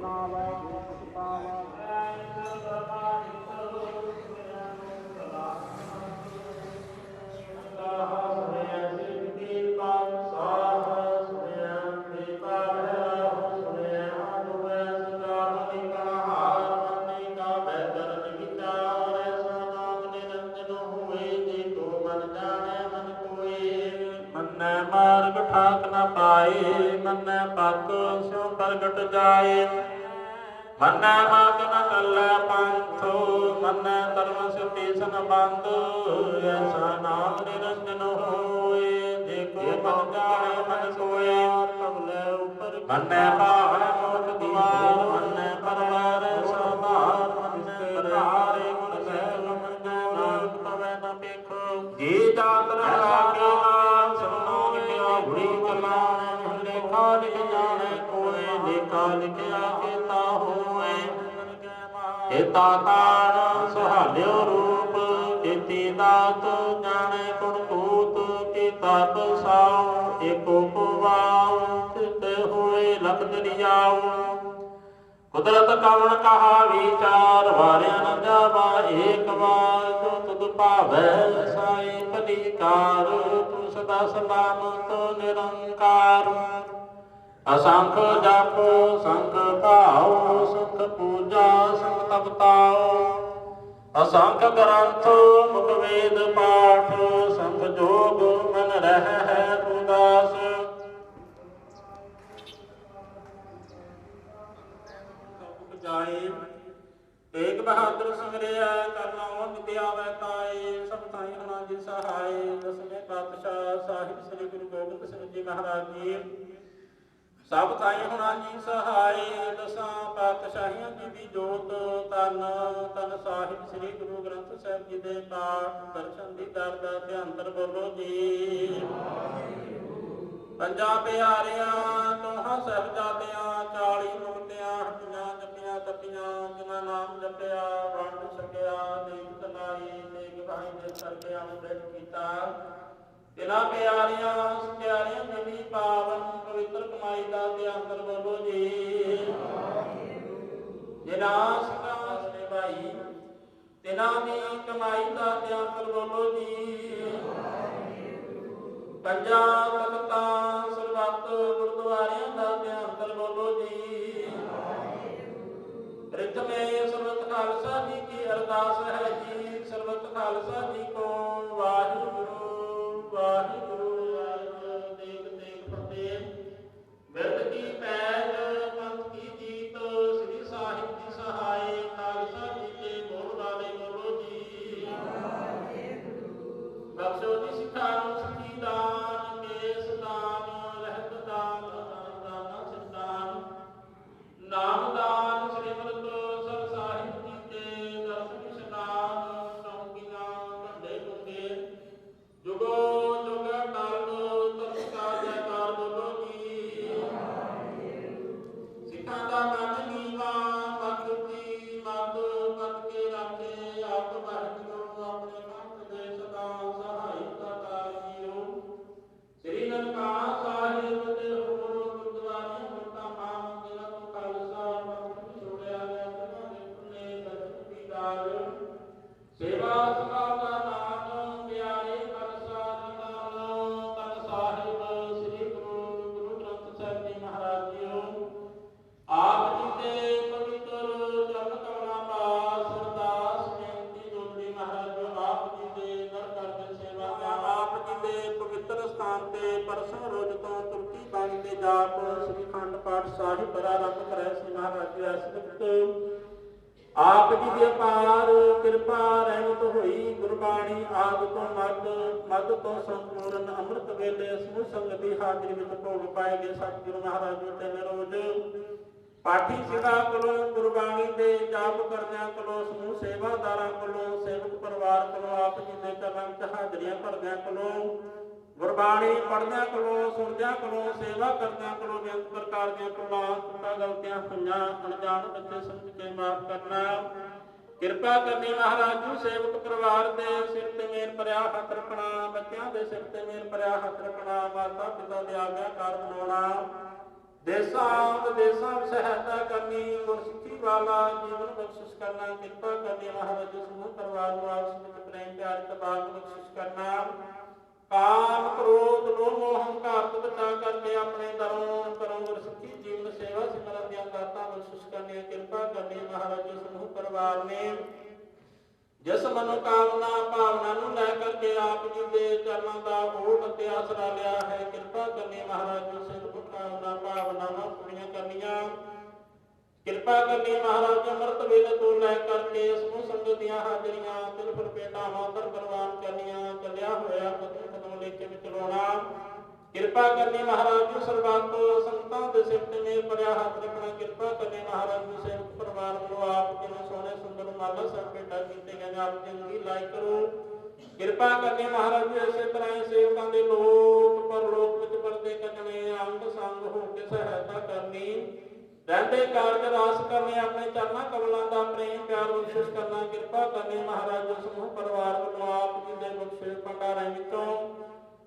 ਨਾਵੈ ਜੇ ਤਿਸ ਪਾਵੈ। ਮਾਰਗ ਠਾਕ ਨ ਪਾਏ, ਮੰਨੈ ਪਤ ਸਿਉ ਪ੍ਰਗਟ ਜਾਏ। ਮੰਨੈ ਮਗ ਨ ਕੱਲੈ ਪੰਥ, ਮੰਨੈ ਧਰਮ ਸਿਉ ਸੰਬੰਧ। ਐਸਾ ਨਾਮ ਨਿਰੰਜਨ ਹੋਏ, ਜੇ ਕੋ ਮਨ ਜਾਣੇ ਮਨ ਸੋਏ। ਮੰਨੈ ਭਾਵੈ ਮੋਖ ਦੁਆਰ, ਮੰਨੈ ਪਰਵਾਰ ਸਮਾਰ। ਮੰਨੈ ਪਰਵਾਰੇ ਗੁਰ ਸਹਿਬ, ਮੰਨੈ ਨਾਨਕ ਪਵੈ ਨ ਪੇਖੋ। ਜੀ ਜਾਤ ਰਹਾਗੇ ਨਾਮ ਸੁਣੋ ਲਿਖਿਆ ਬੁਰੀ ਕਲਾਣ। ਲੇਖਾ ਲਿਖ ਜਾਣੈ ਕੋਏ, ਲੇਖਾ ਲਿਖਿਆ ਕੀਤਾ ਹੋਏ। ਚੇਤਾ ਕਾਣ ਸੁਹਾਲਿਓ ਰੂਪ, ਚੇਤੀ ਦਾਤ ਜਾਣੈ ਗੁਣ ਕੂਤ। ਕੀਤਾ ਬਸਾਉ ਏਕੋ ਪੁਵਾਉ, ਚਿਤ ਹੋਏ ਲਖ ਦਰਿਆਉ। ਕੁਦਰਤ ਕਵਣ ਕਹਾ ਵਿਚਾਰ, ਵਾਰਿਆ ਨ ਜਾਵਾ ਏਕ ਵਾਰ। ਜੋ ਤੁਧ ਭਾਵੈ ਸਾਈ ਭਲੀਕਾਰ, ਤੂੰ ਸਦਾ ਸਲਾਮਤ ਨਿਰੰਕਾਰ। ਅਸੰਖ ਜਪ ਸੰਖ ਭਾਉ, ਸੰਖ ਪੂਜਾ ਸੰਖ ਤਪਤਾਉ। ਅਸੰਖ ਗ੍ਰੰਥ ਮੁਖ ਵੇਦ ਪਾਠ, ਸੰਖ ਜੋਗ ਮਨ ਰਹਿ ਹੈ ਉਦਾਸ। ਜਾਏ ਤੇਗ ਬਹਾਦਰ ਸਿਮਰਿਆ, ਕਰਨਾ ਵਿਦਿਆ ਵੈ ਤਾਏ। ਸਭ ਥਾਈ ਹਨਾ ਜੀ ਸਹਾਏ। ਦਸਵੇਂ ਪਾਤਸ਼ਾਹ ਸਾਹਿਬ ਸ੍ਰੀ ਗੁਰੂ ਗੋਬਿੰਦ ਸਿੰਘ ਜੀ ਮਹਾਰਾਜ ਜੀ। ਸਭ ਥਾਈ ਹੋਣਾ ਜੀ ਸਹਾਏ। ਦਸਾਂ ਪਾਤਸ਼ਾਹੀਆਂ ਜੀ ਦੀ ਜੋਤ, ਤਨ ਤਨ ਸਾਹਿਬ ਸ੍ਰੀ ਗੁਰੂ ਗ੍ਰੰਥ ਸਾਹਿਬ ਜੀ ਦੇ ਪਾਠ ਦਰਸ਼ਨ ਦੀ ਦਰ ਦਾ ਧਿਆਨ ਬੋਲੋ ਜੀ। ਪੰਜਾਂ ਪਿਆਰਿਆਂ ਦੋਹਾਂ ਸਾਹਿਬਜ਼ਾਦਿਆਂ, 40 ਮੁਕਤਿਆਂ ਹੱਟੀਆਂ ਜੱਪੀਆਂ ਤੱਪੀਆਂ। ਜਿਨ੍ਹਾਂ ਨਾਮ ਜਪਿਆ ਵੰਡ ਛਕਿਆ, ਦੇਖ ਕਮਾਈ ਨੇਕ ਭਾਈ ਦੇ ਸਰਬਿਆਂ ਨੂੰ ਬਿਠ ਕੀਤਾ। ਤਿਨਾਂ ਪਿਆਰਿਆਂ ਸਚਿਆਰਿਆਂ ਦੇ ਵੀ ਪਾਵਨ ਪਵਿੱਤਰ ਕਮਾਈ ਦਾ ਧਿਆਨ ਬੋਲੋ ਜੀ। ਜਿਨ੍ਹਾਂ ਸਿੰਘਾਂ ਨੇ ਭਾਈ ਤਿਨਾਂ ਦੀ ਕਮਾਈ ਦਾ ਧਿਆਨ ਬੋਲੋ ਜੀ। ਪੰਜਾਂ ਤਖਤਾਂ ਸਰਬੱਤ ਗੁਰਦੁਆਰਿਆਂ ਦਾ ਧਿਆਨ ਬੋਲੋ ਜੀ। ਪ੍ਰਥਮੇ ਸਰਬੱਤ ਖਾਲਸਾ ਜੀ ਕੀ ਅਰਦਾਸ ਹੈ ਜੀ। ਸਰਬੱਤ ਖਾਲਸਾ ਜੀ ਕੋ ਵਾਹਿਗੁਰੂ ਵਾਹਿਗੁਰੂ। ਦੇਖ ਦੇਖ ਫਤਿਹ। ਬਿਰਧ ਕੀ ਪੈਜ ਪੰਥ ਕੀ ਜੀਤ, ਸ੍ਰੀ ਸਾਹਿਬ ਜੀ ਸਹਾਏ। ਖਾਲਸਾ ਜੀ ਕੇ ਬੋਲ ਵਾਲੇ ਬੋਲੋ ਜੀ। ਬਖਸ਼ੋ ਜੀ ਸਿੱਖਾਂ ਨੂੰ ਸਿੱਖੀ ਦਾਨ, ਕੇਸ ਦਾਨ, ਰਹਿਤ ਦਾਨ, ਦਾਨਾ ਸਿਰਦਾਨ, ਨਾਮ ਦਾਨ। ਸ੍ਰੀ ਅੰਮ੍ਰਿਤ ਸਰ ਸਾਹਿਬ ਜੀ ਕੇ ਦਰਸ਼ਨ ਇਸ਼ਨਾਨ। ਚੌਂਕੀਆਂ ਢੰਡੇ ਡੂੰਘੇ ਜੁਗੋ ਜੁਗ ਅਟਲ, ਧਰਮ ਕਾ ਜੈਕਾਰ ਬੋਲੋ ਜੀ। ਸਿੱਖਾਂ ਦਾ ਮਨ ਨੀਵਾਂ, ਮਤ ਉੱਚੀ ਮਤ ਪਤ ਕੇ ਰਾਖੇ। ਆਪ ਵਾਹਿਗੁਰੂ ਆਪਣੇ ਪੰਥ ਦੇ ਸਦਾ ਸਹਾਈ ਦਾਤਾ ਜੀਓ। ਸ੍ਰੀ ਨਨਕਾਣਾ ਸਾਹਿਬ ਤੇ ਹੋਰ ਗੁਰਦੁਆਰਿਆਂ ਵਰਤਾਂ ਮਾਂ, ਜਿਨ੍ਹਾਂ ਤੋਂ ਖਾਲਸਾ ਪੰਥ ਛੋੜਿਆ ਗਿਆ। ਉਹਨਾਂ ਦੇ ਪੁੰਨੇ ਦਰਸ਼ਨ ਦੀਦਾਰ, ਸੇਵਾ ਸੰਭਾਲ ਦਾ ਨਾਮ ਪਿਆਰੇ ਖਾਲਸਾ ਜੀ ਨਾਮ। ਤਨ ਸਾਹਿਬ ਸ੍ਰੀ ਗੁਰੂ ਗ੍ਰੰਥ ਸਾਹਿਬ ਜੀ ਮਹਾਰਾਜ ਜੀਓ। ਆਪ ਜੀ ਦੇ ਪਵਿੱਤਰ ਚਰਨ ਕਮਲਾਂ ਪਾਸ ਅਰਦਾਸ ਬੇਨਤੀ ਜੋੜੀ ਮਹਾਰਾਜ ਜੀ। ਆਪ ਜੀ ਦੇ ਦਰ ਕਰਦੇ ਸੇਵਾ, ਆਪ ਜੀ ਦੇ ਪਵਿੱਤਰ ਸਥਾਨ ਤੇ ਪਰਸੋਂ ਰੋਜ਼ ਤੋਂ ਤੁਲਸੀ ਬਾਣੀ ਦੇ ਜਾਪ ਸ੍ਰੀ ਅਖੰਡ ਪਾਠ ਸਾਹਿਬ ਪ੍ਰਾਰੰਭ ਕਰਿਆ ਸੀ ਮਹਾਰਾਜ ਜੀ। ਇਸ ਵਕਤ ਆਪ ਜੀ ਦੀ ਅਪਾਰ ਕਿਰਪਾ ਰਹਿਮਤ ਹੋਈ। ਗੁਰਬਾਣੀ ਆਦਿ ਤੋਂ ਮੱਧ ਤੋਂ ਸੰਪੂਰਨ ਅੰਮ੍ਰਿਤ ਵੇਲੇ ਸਮੂਹ ਸੰਗਤ ਦੀ ਹਾਜ਼ਰੀ ਵਿੱਚ ਭੋਗ ਪਾਏ ਗਏ। ਸਤਿਗੁਰੂ ਮਹਾਰਾਜ ਜੀ ਤਿੰਨ ਰੋਜ਼ ਪਾਠੀ ਸਿੰਘਾਂ ਕੋਲੋਂ, ਗੁਰਬਾਣੀ ਦੇ ਜਾਪ ਕਰਦਿਆਂ ਕੋਲੋਂ, ਸਮੂਹ ਸੇਵਾਦਾਰਾਂ ਕੋਲੋਂ, ਸੇਵਕ ਪਰਿਵਾਰ ਕੋਲੋਂ, ਆਪ ਜੀ ਦੇ ਚਰਨਾਂ ਵਿੱਚ ਹਾਜ਼ਰੀਆਂ ਭਰਦਿਆਂ ਕੋਲੋਂ, ਗੁਰਬਾਣੀ ਪੜ੍ਹਦਿਆਂ ਕੋਲੋਂ, ਸੁਣਦਿਆਂ ਕੋਲੋਂ, ਸੇਵਾ ਕਰਦਿਆਂ ਕੋਲੋਂ, ਬੇਅੰਤ ਪ੍ਰਕਾਰ ਦੀਆਂ ਭੁੱਲਾਂ ਗਲਤੀਆਂ ਹੋਈਆਂ ਅਣਜਾਣ ਬੱਚੇ ਸਮਝ ਕੇ ਮਾਫ਼ ਕਰਨਾ। ਕਿਰਪਾ ਕਰਨੀ ਮਹਾਰਾਜ ਜੀ। ਸੇਵਕ ਪਰਿਵਾਰ ਦੇ ਸਿਰ ਤੇ ਮੇਰ ਭਰਿਆ ਹੱਥ ਰੱਖਣਾ, ਬੱਚਿਆਂ ਦੇ ਸਿਰ ਤੇ ਮੇਰ ਭਰਿਆ ਹੱਥ ਰੱਖਣਾ, ਮਾਤਾ ਪਿਤਾ ਦੇ ਆਗਿਆਕਾਰ ਬਣਾਉਣਾ। ਦੇਸਾਂ ਵਿਦੇਸਾਂ ਵਿੱਚ ਸਹਾਇਤਾ ਕਰਨੀ, ਗੁਰਸਿੱਖੀ ਵਾਲਾ ਜੀਵਨ ਬਖਸ਼ਿਸ਼ ਕਰਨਾ, ਕਿਰਪਾ ਕਰਨੀ ਮਹਾਰਾਜ ਸਮੂਹ ਪਰਿਵਾਰ ਨੂੰ ਆਪਸ ਵਿੱਚ ਪ੍ਰੇਮ ਪਿਆਰ ਇਤਬਾਰ ਬਖਸ਼ਿਸ਼ ਕਰਨਾ। ਕਾਮ ਕ੍ਰੋਧ ਲੋਭ ਮੋਹ ਹੰਕਾਰ ਤੋਂ ਬਚਾ ਕਰਕੇ ਆਪਣੇ ਦਰੋਂ ਕਰੋ ਗੁਰਸਿੱਖੀ ਜੀਵਨ ਸੇਵਾ ਸਿਮਰਨ ਦੀਆਂ ਦਾਤਾਂ ਬਖਸ਼ਿਸ਼ ਕਰਨੀਆਂ, ਕਿਰਪਾ ਕਰਨੀ ਮਹਾਰਾਜ ਸਮੂਹ ਪਰਿਵਾਰ ਨੇ ਜਿਸ ਮਨੋਕਾਮਨਾ ਭਾਵਨਾ ਨੂੰ ਲੈ ਕਰਕੇ ਆਪ ਜੀ ਦੇ ਚਰਨਾਂ ਦਾ ਓਟ ਅਤੇ ਆਸਰਾ ਲਿਆ ਹੈ, ਕਿਰਪਾ ਕਰਨੀ ਮਹਾਰਾਜ ਸਿੱਖ ਭਾਵਨਾ ਭਾਵਨਾਵਾਂ ਪੂਰੀਆਂ ਕਰਨੀਆਂ। ਕਿਰਪਾ ਕਰਨੀ ਮਹਾਰਾਜ ਅੰਮ੍ਰਿਤ ਵੇਲੇ ਤੋਂ ਲੈ ਕਰਕੇ ਸਮੂਹ ਸੰਗਤ ਦੀਆਂ ਹਾਜ਼ਰੀਆਂ ਤਿਲ ਫੁਲ ਭੇਟਾਵਾਂ ਦਰ ਪ੍ਰਵਾਨ ਕਰਨੀਆਂ, ਚੱਲਿਆ ਹੋਇਆ ਕਦਮ ਲੇਖੇ ਵਿੱਚ ਲਾਉਣਾ। ਕਿਰਪਾ ਕਰਨੀ ਮਹਾਰਾਜ ਜੀ ਸਰਬੱਤ ਸੰਗਤਾਂ ਦੇ ਸਿਰ ਤੇ ਮੇਰ ਭਰਿਆ ਹੱਥ ਰੱਖਣਾ। ਕਿਰਪਾ ਕਰਨੀ ਮਹਾਰਾਜ ਜੀ ਸੇਵਕ ਪਰਿਵਾਰ ਨੂੰ ਆਪ ਜੀ ਨੂੰ ਸੋਹਣੇ ਸੁੰਦਰ ਮਾਲਾ ਸਾਹਿਬ ਭੇਟਾ ਕੀਤੇ ਗਏ ਆਪ ਜੀ ਨੂੰ ਵੀ ਲਾਇਕ ਕਰੋ। ਕਿਰਪਾ ਕਰਨੀ ਮਹਾਰਾਜ ਜੀ ਇਸੇ ਤਰ੍ਹਾਂ ਹੀ ਸੇਵਕਾਂ ਦੇ ਲੋਕ ਪਰਲੋਕ ਵਿੱਚ ਪਰਦੇ ਕੱਢਣੇ, ਅੰਗ ਸੰਗ ਹੋ ਕੇ ਸਹਾਇਤਾ ਕਰਨੀ, ਰਹਿੰਦੇ ਕਾਰਜ ਰਾਸ ਕਰਨੇ, ਆਪਣੇ ਚਰਨਾਂ ਕਮਲਾਂ ਦਾ ਪ੍ਰੇਮ ਪਿਆਰ ਬਖਸ਼ਿਸ਼ ਕਰਨਾ। ਕਿਰਪਾ ਕਰਨੀ ਮਹਾਰਾਜ ਜੀ ਸਮੂਹ ਪਰਿਵਾਰ ਵੱਲੋਂ ਆਪ ਜੀ ਦੇ ਬਖਸ਼ੇ ਭੰਡਾਰਾਂ ਵਿੱਚੋਂ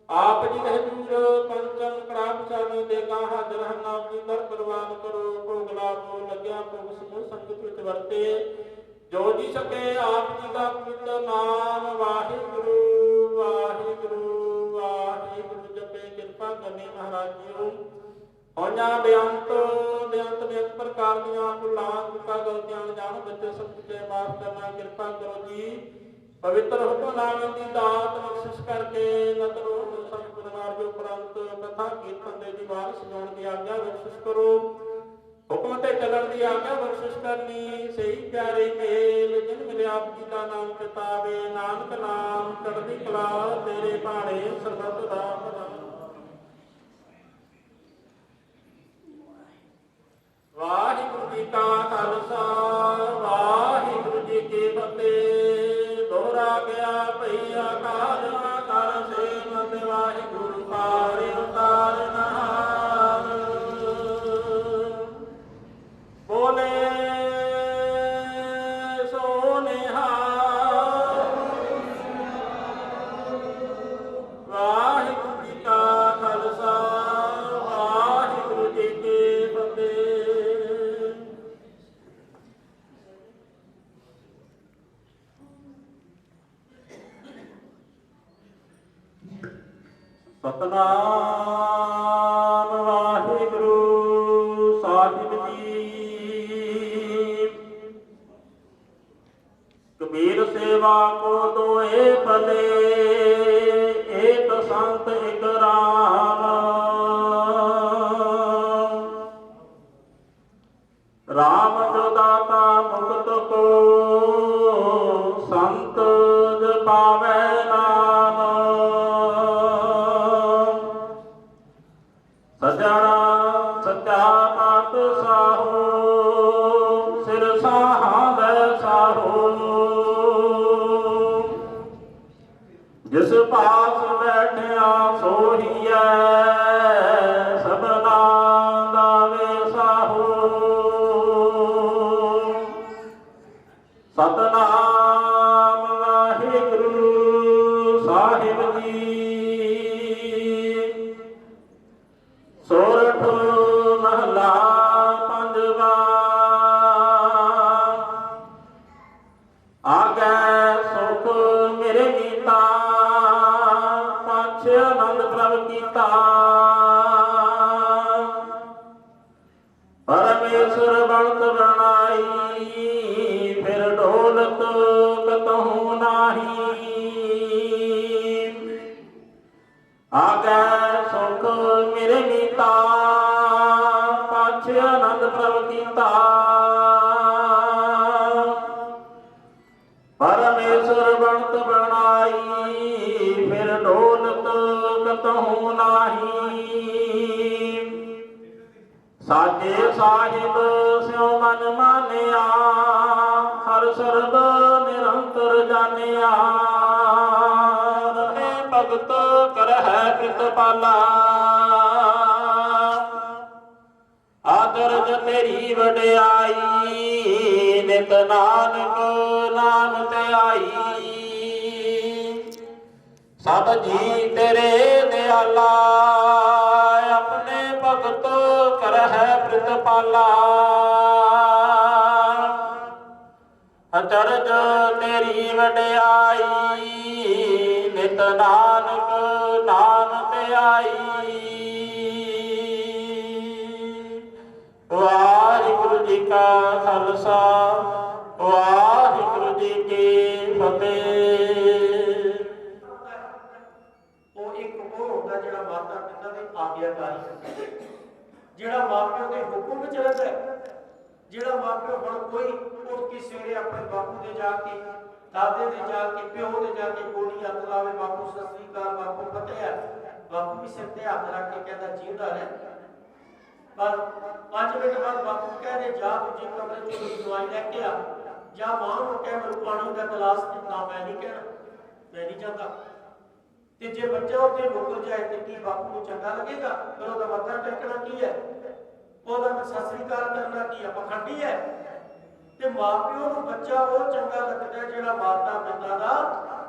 ਆਪ ਜੀ ਦੇ ਹਜ਼ੂਰ ਪੰਚਮ ਕੜਾਹ ਪ੍ਰਸ਼ਾਦ ਦੇ ਗਾ ਹਾਜ਼ਰ ਹਨ, ਆਪ ਜੀ ਦਰ ਪ੍ਰਵਾਨ ਕਰੋ। ਭੋਗ ਲਾਭੋ ਲੱਗਿਆ ਭੋਗ ਸਮੂਹ ਸੰਗਤ ਵਿੱਚ ਵਰਤੇ, ਜੋ ਜੀ ਸਕੇ ਆਪ ਜੀ ਦਾ ਪਵਿੱਤਰ ਨਾਮ ਵਾਹਿਗੁਰੂ ਵਾਹਿਗੁਰੂ ਵਾਹਿਗੁਰੂ ਜਪੇ। ਕਿਰਪਾ ਕਰਨੀ ਮਹਾਰਾਜ ਜੀਓ ਹੋਈਆਂ ਬੇਅੰਤ ਪ੍ਰਕਾਰ ਦੀਆਂ ਭੁੱਲਾਂ ਚੁੱਕਾਂ ਗਲਤੀਆਂ ਅਣਜਾਣ ਬੱਚੇ ਸਭ ਕੁਝ ਮਾਫ ਕਰਨਾ। ਕਿਰਪਾ ਕਰੋ ਜੀ ਪਵਿੱਤਰ ਹੁਕਮਨਾਮੇ ਦੀ ਦਾਤ ਬਖਸ਼ਿਸ਼ ਕਰਕੇ ਨਦਰ ਸੰਪਰਮਾਰ ਦੇ ਉਪਰੰਤ ਕਥਾ ਕੀਰਤਨ ਦੇ ਦੀਵਾਰ ਸਜਾਉਣ ਦੀ ਆਗਿਆ ਬਖਸ਼ਿਸ਼ ਕਰੋ। ਹੁਕਮ ਤੇ ਚੱਲਣ ਦੀ ਆਗਿਆ ਬਖਸ਼ਿਸ਼ ਕਰਨੀ। ਸਹੀ ਪਿਆਰੇ ਮੇਲ ਜਿਨ ਮਿਲਿਆ ਆਪ ਜੀ ਦਾ ਨਾਮ ਚਿਤਾਵੇ, ਨਾਨਕ ਨਾਮ ਚੜ੍ਹਦੀ ਕਲਾ ਤੇਰੇ ਭਾਣੇ ਸਰਬੱਤ ਦਾ ਭਲਾ। ਵਾਹਿਗੁਰੂ ਜੀ ਕਾ ਖਾਲਸਾ ਵਾਹਿਗੁਰੂ ਜੀ ਕੀ ਫਤਿਹ। ਦੋਹਰਾ ਗਿਆ ਭਈ ਆਕਾਰ ਕਰ ਸੇਵਤ ਵਾਹਿਗੁਰੂ ਪਾਰੇ ਉਤਾਰਨਹਾਰ। ਬੋਲੇ ਸੋ ਨਿਹਾਲ। ਵਾਹਿਗੁਰੂ ਜੀ ਕਾ ਖਾਲਸਾ ਵਾਹਿਗੁਰੂ ਜੀ ਕੀ ਫਤਿਹ। ਸਤਨਾਮ ਵਾਹਿਗੁਰੂ ਸਾਹਿਬ ਜੀ। ਕਬੀਰ ਸੇਵਾ ਕੋ ਦੋਏ ਭਲੇ, ਏਕ ਸੰਤ ਇਕ ਰਾਮ। ਰਾਮ ਜੋ ਦਾਤਾ ਮੁਕਤ ਕੋ, ਸੰਤ ਜ ਪਾਵੈ ਨਾਮ। ਸਜਣਾ ਸੱਚਾ ਪਾਤਸ਼ਾਹੋ, ਸਿਰ ਸਾਹਾਂ ਲੈ ਸਾਹੋ। ਜਿਸ ਪਾਸ ਬੈਠਿਆ ਸੋਹੀਐ, ਸਭਨਾ ਦਾ ਵੇਸਾਹੋ। ਸਤਨਾਮ ਵਾਹਿਗੁਰੂ ਸਾਹਿਬ ਜੀ। ਸੋਰਠ ਮਹਲਾ ਪੰਜਵਾ। ਆਗੈ ਸੁਖ ਮੇਰੇ ਮੀਤਾ, ਪਾਛੈ ਆਨੰਦ ਪ੍ਰਭ ਕੀਤਾ। ਪਰਮੇਸ਼ਰ ਬਣਤ ਬਣਾਈ, ਫਿਰ ਢੋਲਤ ਕਤਹੁ ਨਾਹੀ। ਆਗੈ ਸੁਖ ਮੇਰੇ ਮੀਤਾ, ਪਾਛੈ ਆਨੰਦ ਪ੍ਰਭ ਕੀਤਾ। ਪਰਮੇਸ਼ਰ ਬਣਤ ਬਣਾਈ, ਫਿਰ ਢੋਲਤ ਕਤਹੁ ਨਾਹੀ। ਸਾਚੇ ਸਾਹਿਬ ਸਿਉ ਮਨ ਮਾਨਿਆ, ਹਰ ਸਰਬ ਨਿਰੰਤਰ ਜਾਣਿਆ। ਭਗਤ ਕਰਹਿ ਪ੍ਰਿਤਪਾਲਾ, ਆਦਰਜ ਤੇਰੀ ਵਡਿਆਈ। ਨਿਤ ਨਾਨਕ ਨਾਮ ਧਿਆਈ, ਸਭ ਜੀ ਤੇਰੇ ਦਿਆਲਾ। ਆਪਣੇ ਭਗਤ ਕਰਹਿ ਪ੍ਰਿਤਪਾਲਾ। ਅਚਰਜ ਤੇਰੀ ਵਡਿਆਈ ਨਿਤ ਨਾਨਕ ਨਾਮ ਧਿਆਈ। ਵਾਹਿਗੁਰੂ ਜੀ ਕਾ ਖਾਲਸਾ ਵਾਹਿਗੁਰੂ ਜੀ ਕੀ ਫਤਿਹ। ਉਹ ਇੱਕ ਉਹ ਹੁੰਦਾ ਜਿਹੜਾ ਮਾਤਾ ਪਿਤਾ ਦੇ ਆਗਿਆਕਾਰੀ ਹੁੰਦਾ, ਜਿਹੜਾ ਮਾਪਿਓ ਦੇ ਹੁਕਮ ਵਿੱਚ ਰਹਿੰਦਾ ਹੈ। ਜਿਹੜਾ ਮਾਪਿਓ ਹੁਣ ਕੋਈ ਉੱਠ ਕੇ ਸਵੇਰੇ ਆਪਣੇ ਬਾਪੂ ਦੇ ਜਾ ਕੇ, ਦਾਦੇ ਦੇ ਜਾ ਕੇ, ਪਿਓ ਦੇ ਜਾ ਕੇ ਗੋਲੀ ਹੱਥ ਲਾਵੇ, ਬਾਪੂ ਸਤਿ ਸ੍ਰੀ ਅਕਾਲ, ਬਾਪੂ ਫਤਿਹ ਹੈ, ਬਾਪੂ ਵੀ ਸਿਰ ਤੇ ਹੱਥ ਰੱਖ ਕੇ ਕਹਿੰਦਾ ਜਿਉਂਦਾ ਰਹਿ। ਪਰ 5 ਮਿੰਟ ਬਾਅਦ ਬਾਪੂ ਕਹਿੰਦੇ ਜਾ ਦੂਜੇ ਕਮਰੇ ਚੋਂ ਦਵਾਈ ਲੈ ਕੇ ਆ, ਜਾਂ ਮਾਂ ਨੂੰ ਕਹਿ ਮੈਨੂੰ ਪਾਣੀ ਦਾ ਗਲਾਸ ਦਿੱਤਾ, ਮੈਂ ਨਹੀਂ ਕਹਿਣਾ, ਮੈਂ ਨਹੀਂ ਜਾਂਦਾ। ਤੇ ਜੇ ਬੱਚਾ ਉੱਥੇ ਮੁੱਕਰ ਜਾਏ ਤੇ ਕੀ ਬਾਪੂ ਨੂੰ ਚੰਗਾ ਲੱਗੇਗਾ? ਫਿਰ ਉਹਦਾ ਮੱਥਾ ਟੇਕਣਾ ਕੀ ਹੈ? ਉਹਦਾ ਸਤਿ ਸ੍ਰੀ ਅਕਾਲ ਕਰਨਾ ਕੀ ਹੈ? ਪਖੰਡੀ ਹੈ। ਤੇ ਮਾਪਿਓ ਨੂੰ ਬੱਚਾ ਉਹ ਚੰਗਾ ਲੱਗਦਾ ਜਿਹੜਾ ਮਾਤਾ ਪਿਤਾ ਦਾ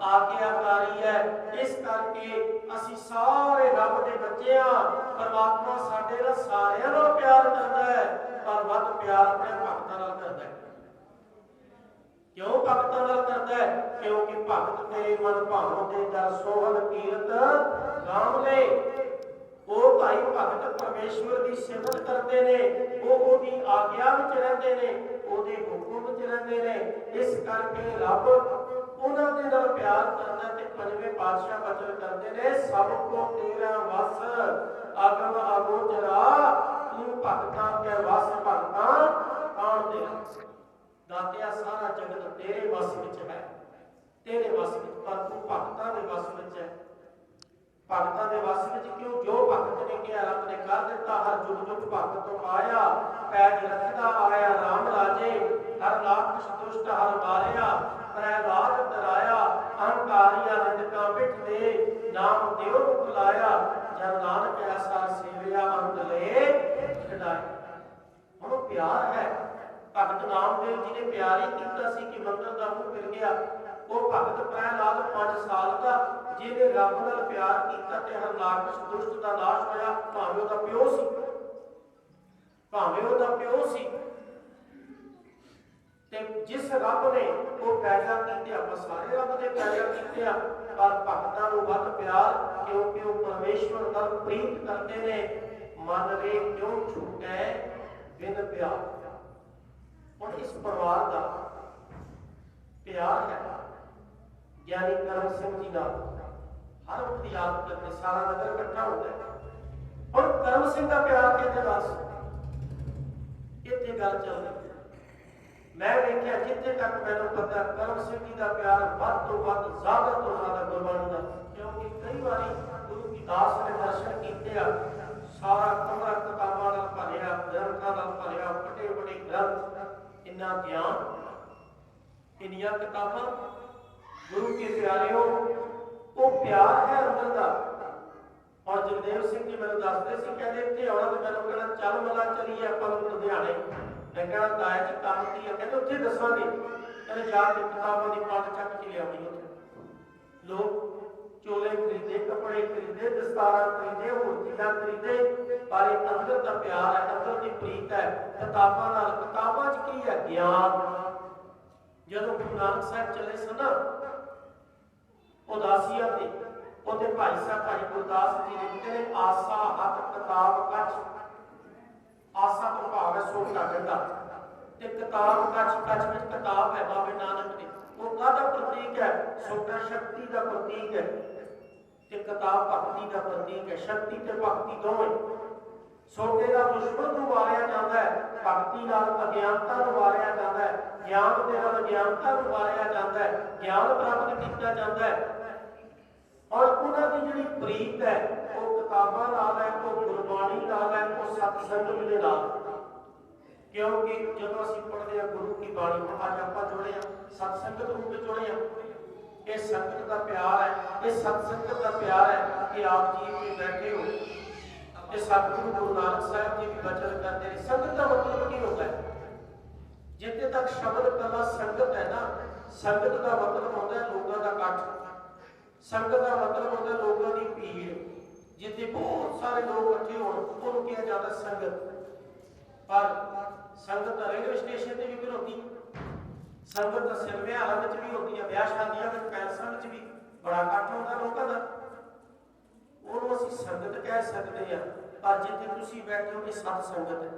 ਆਗਿਆਕਾਰੀ ਹੈ। ਇਸ ਕਰਕੇ ਅਸੀਂ ਸਾਰੇ ਰੱਬ ਦੇ ਬੱਚੇ ਹਾਂ। ਪਰਮਾਤਮਾ ਸਾਡੇ ਨਾਲ ਸਾਰਿਆਂ ਨਾਲ ਪਿਆਰ ਕਰਦਾ ਹੈ, ਪਰ ਵੱਧ ਪਿਆਰ ਆਪਣੇ ਭਗਤਾਂ ਨਾਲ ਕਰਦਾ ਹੈ। ਕਿਉਂ ਭਗਤਾਂ ਨਾਲ ਕਰਦਾ ਹੈ? ਕਿਉਂਕਿ ਭਗਤ ਤੇਰੇ ਮਨ ਭਾਵਨ ਦੇ ਦਰ ਸੋਹਣ ਕੀਰਤ ਗਾਮ ਲੈ। ਉਹ ਭਾਈ ਭਗਤ ਪਰਮੇਸ਼ਵਰ ਦੀ ਸਿਫਤ ਕਰਦੇ ਨੇ, ਉਹ ਉਹਦੀ ਆਗਿਆ ਵਿੱਚ ਰਹਿੰਦੇ ਨੇ, ਉਹਦੇ ਹੁਕਮ ਵਿੱਚ ਰਹਿੰਦੇ ਨੇ। ਇਸ ਕਰਕੇ ਰੱਬ ਉਹਨਾਂ ਦੇ ਨਾਲ ਪਿਆਰ ਕਰਦਾ ਤੇ ਪੰਜਵੇਂ ਪਾਤਸ਼ਾਹ ਬਚਨ ਕਰਦੇ ਨੇ, ਸਭ ਕੋ ਤੇਰਾ ਵਸ ਆਗਮ ਅਗੋਚਰਾ, ਤੂੰ ਭਗਤਾਂ ਕੇ ਵਸ ਭਗਤਾਂ ਕਾਣ ਦੇ। ਦਾਤਿਆ ਸਾਰਾ ਜਗਤ ਤੇਰੇ ਵਸ ਵਿੱਚ ਹੈ, ਤੇਰੇ ਵਸ ਵਿੱਚ, ਪਰ ਤੂੰ ਭਗਤਾਂ ਦੇ ਵਸ ਵਿੱਚ ਹੈ। ਭਗਤਾਂ ਦੇ ਵਸ ਵਿੱਚ ਕਿਉਂ? ਜੋ ਭਗਤ ਨੇ ਕਿਹਾ ਰੱਬ ਨੇ ਕਰ ਦਿੱਤਾ। ਹਰ ਜੁਗ ਜੁਗ ਭਗਤ ਤੋਂ ਆਇਆ, ਪੈਜ ਰੱਖਦਾ ਆਇਆ ਰਾਮ ਰਾਜੇ। ਹਰ ਲਾਖ ਦੁਸ਼ਟ ਹਰ ਮਾਰਿਆ, ਪ੍ਰਹਿਲਾਦ ਤਰਾਇਆ। ਅਹੰਕਾਰੀਆਂ ਨਿੰਦਕਾਂ ਪਿੱਠ ਦੇ, ਨਾਮ ਦਿਓ ਮੁਖ ਲਾਇਆ। ਜਨ ਨਾਨਕ ਐਸਾ ਸੇਵਿਆ ਅੰਤ ਲੈ ਛਡਾਇਆ। ਹੁਣ ਪਿਆਰ ਹੈ। ਭਗਤ ਨਾਮਦੇਵ ਜੀ ਨੇ ਪਿਆਰ ਹੀ ਕੀਤਾ ਸੀ ਕਿ ਮੰਦਰ ਦਾ ਮੂੰਹ ਮਿਲ ਗਿਆ। ਉਹ ਭਗਤ ਪ੍ਰਹਿਲਾਦ 5 ਸਾਲ ਦਾ, ਜਿਹਨੇ ਰੱਬ ਨਾਲ ਪਿਆਰ ਕੀਤਾ ਤੇ ਹਰਨਾਕਸ਼ ਦੁਸ਼ਟ ਦਾ ਨਾਸ਼ ਹੋਇਆ। ਭਾਵੇਂ ਉਹਦਾ ਪਿਓ ਸੀ, ਭਾਵੇਂ ਉਹਦਾ ਪਿਓ ਸੀ। ਤੇ ਜਿਸ ਰੱਬ ਨੇ ਉਹ ਪੈਦਾ ਕੀਤੇ, ਆਪਾਂ ਸਾਰੇ ਰੱਬ ਦੇ ਪੈਦਾ ਕੀਤੇ ਆ, ਪਰ ਭਗਤਾਂ ਨੂੰ ਵੱਧ ਪਿਆਰ ਕਿਉਂਕਿ ਉਹ ਪਰਮੇਸ਼ਵਰ ਨਾਲ ਪ੍ਰੀਤ ਕਰਦੇ ਨੇ। ਮਨ ਰੇ ਕਿਉਂ ਛੁਟੈ ਬਿਨ ਪਿਆਰ। ਹੁਣ ਇਸ ਪਰਿਵਾਰ ਦਾ ਪਿਆਰ ਹੈ ਗਿਆਨੀ ਕਰਮ ਸਿੰਘ ਜੀ ਨਾਲ ਹਰ ਵਕਤ ਯਾਦ ਕਰਦੇ, ਸਾਰਾ ਨਗਰ ਇਕੱਠਾ ਹੁੰਦਾ ਹੈ। ਹੁਣ ਕਰਮ ਸਿੰਘ ਦਾ ਪਿਆਰ ਕਿਹਦੇ ਨਾਲ ਸੀ? ਇੱਥੇ ਗੱਲ ਚੱਲਦੀ। ਮੈਂ ਵੇਖਿਆ ਜਿੱਥੇ ਤੱਕ ਮੈਨੂੰ ਪਤਾ, ਕਰਮ ਸਿੰਘ ਜੀ ਦਾ ਪਿਆਰ ਵੱਧ ਤੋਂ ਵੱਧ, ਜ਼ਿਆਦਾ ਤੋਂ ਜ਼ਿਆਦਾ ਗੁਰਬਾਣੀ ਦਾ। ਕਿਉਂਕਿ ਕਈ ਵਾਰੀ ਗੁਰੂ ਕੀ ਦਾਸ ਨੇ ਦਰਸ਼ਨ ਕੀਤੇ ਆ, ਸਾਰਾ ਕਮਰਾ ਕਿਤਾਬਾਂ ਨਾਲ ਭਰਿਆ, ਗ੍ਰੰਥਾਂ ਨਾਲ ਭਰਿਆ, ਵੱਡੇ ਵੱਡੇ ਗ੍ਰੰਥ, ਇੰਨਾ ਗਿਆਨ, ਇੰਨੀਆਂ ਕਿਤਾਬਾਂ। ਗੁਰੂ ਕੇ ਪਿਆਰਿਓ, ਉਹ ਪਿਆਰ ਹੈ ਅੰਦਰ ਦਾ। ਔਰ ਜਗਦੇਵ ਸਿੰਘ ਜੀ ਮੈਨੂੰ ਦੱਸਦੇ ਸੀ, ਕਹਿੰਦੇ ਇੱਥੇ ਆਉਣਾ ਤੇ ਮੈਨੂੰ ਕਹਿਣਾ ਚੱਲ ਮਲਾ ਚਲੀਏ ਆਪਾਂ ਨੂੰ ਲੁਧਿਆਣੇ। ਮੈਂ ਕਹਿਣਾ ਤਾਇਆ ਜੀ ਕੰਮ ਕੀ ਆ? ਕਹਿੰਦੇ ਉੱਥੇ ਦੱਸਾਂਗੇ। ਕਹਿੰਦੇ ਜਾ ਕੇ ਕਿਤਾਬਾਂ ਦੀ ਪੰਡ ਚੱਕ ਕੇ ਲਿਆਉਣੀ। ਉੱਥੇ ਲੋਕ ਚੋਲੇ ਖਰੀਦੇ, ਕੱਪੜੇ ਖਰੀਦੇ, ਦਸਤਾਰਾਂ ਖਰੀਦੇ, ਹੋਰ ਚੀਜ਼ਾਂ ਖਰੀਦੇ, ਪਰ ਇਹ ਅੰਦਰ ਦਾ ਪਿਆਰ ਹੈ, ਅੰਦਰ ਦੀ ਪ੍ਰੀਤ ਹੈ ਕਿਤਾਬਾਂ ਨਾਲ। ਕਿਤਾਬਾਂ 'ਚ ਕੀ ਹੈ? ਗਿਆਨ। ਜਦੋਂ ਗੁਰੂ ਨਾਨਕ ਸਾਹਿਬ ਚੱਲੇ ਸਨ ਉਦਾਸੀਆਂ ਤੇ, ਉਹਦੇ ਭਾਈ ਸਾਹਿਬ ਭਾਈ ਗੁਰਦਾਸ ਜੀ ਲਿਖਦੇ ਨੇ, ਆਸਾ ਹੱਥ ਕਿਤਾਬ ਕੱਚ। ਆਸਾ ਤੋਂ ਭਾਵ ਹੈ ਸੋਟਾ ਗੰਢਾ, ਤੇ ਕਿਤਾਬ ਕੱਚ, ਕੱਚ ਵਿੱਚ ਕਿਤਾਬ ਹੈ ਬਾਬੇ ਨਾਨਕ ਦੀ। ਉਹ ਕਾਹਦਾ ਪ੍ਰਤੀਕ ਹੈ? ਸੋਟਾ ਸ਼ਕਤੀ ਦਾ ਪ੍ਰਤੀਕ ਹੈ ਤੇ ਕਿਤਾਬ ਭਗਤੀ ਦਾ ਪ੍ਰਤੀਕ ਹੈ। ਸ਼ਕਤੀ ਤੇ ਭਗਤੀ ਦੋਵੇਂ। ਸੋਟੇ ਦਾ ਦੁਸ਼ਮਣ ਨੂੰ ਵਾਰਿਆ ਜਾਂਦਾ ਹੈ, ਭਗਤੀ ਨਾਲ ਅਗਿਆਨਤਾ ਨੂੰ ਵਾਰਿਆ ਜਾਂਦਾ ਹੈ, ਗਿਆਨ ਦੇ ਨਾਲ ਅਗਿਆਨਤਾ ਨੂੰ ਵਾਰਿਆ ਜਾਂਦਾ ਹੈ, ਗਿਆਨ ਪ੍ਰਾਪਤ ਕੀਤਾ ਜਾਂਦਾ ਹੈ। ਔਰ ਉਹਨਾਂ ਦੀ ਜਿਹੜੀ ਪ੍ਰੀਤ ਹੈ ਉਹ ਕਿਤਾਬਾਂ ਨਾਲ ਹੈ, ਉਹ ਗੁਰਬਾਣੀ ਨਾਲ ਹੈ, ਉਹ ਸਤ ਸੰਗਤ ਦੇ ਨਾਲ। ਕਿਉਂਕਿ ਜਦੋਂ ਅਸੀਂ ਪੜ੍ਹਦੇ ਹਾਂ ਗੁਰੂ ਕੀ ਬਾਣੀ, ਅੱਜ ਆਪਾਂ ਜੁੜੇ ਹਾਂ, ਸਤ ਸੰਗਤ ਰੂਪ ਵਿੱਚ ਜੁੜੇ ਹਾਂ। ਇਹ ਸੰਗਤ ਦਾ ਪਿਆਰ ਹੈ, ਇਹ ਸਤ ਸੰਗਤ ਦਾ ਪਿਆਰ ਹੈ ਕਿ ਆਪ ਜੀ ਇੱਥੇ ਬੈਠੇ ਹੋ ਤੇ ਸਤਿਗੁਰੂ ਗੁਰੂ ਨਾਨਕ ਸਾਹਿਬ ਜੀ ਵੀ ਬਚਨ ਕਰਦੇ ਨੇ। ਸੰਗਤ ਦਾ ਮਤਲਬ ਕੀ ਹੁੰਦਾ ਹੈ? ਜਿੱਥੇ ਤੱਕ ਸ਼ਬਦ ਕਲਾ ਸੰਗਤ ਹੈ ਨਾ, ਸੰਗਤ ਦਾ ਮਤਲਬ ਹੁੰਦਾ ਹੈ ਲੋਕਾਂ ਦਾ ਇਕੱਠ। ਸੰਗਤ ਦਾ ਮਤਲਬ ਹੁੰਦਾ ਲੋਕਾਂ ਦੀ ਭੀੜ। जिथे बहुत सारे लोग इकट्ठे हो उन्होंने कहा जाता संगत। पर संगत रेलवे स्टेशन से भी फिर होती, संगत सिनेमा हालों में भी होती है, ब्याह शादियों में पैलसां में भी बड़ा इकट्ठ होता लोगों का, ਉਹਨੂੰ ਅਸੀਂ ਸੰਗਤ ਕਹਿ ਸਕਦੇ ਆ। ਪਰ ਜਿੱਥੇ ਤੁਸੀਂ ਬੈਠੇ ਹੋ ਇਹ ਸਤ ਸੰਗਤ ਹੈ,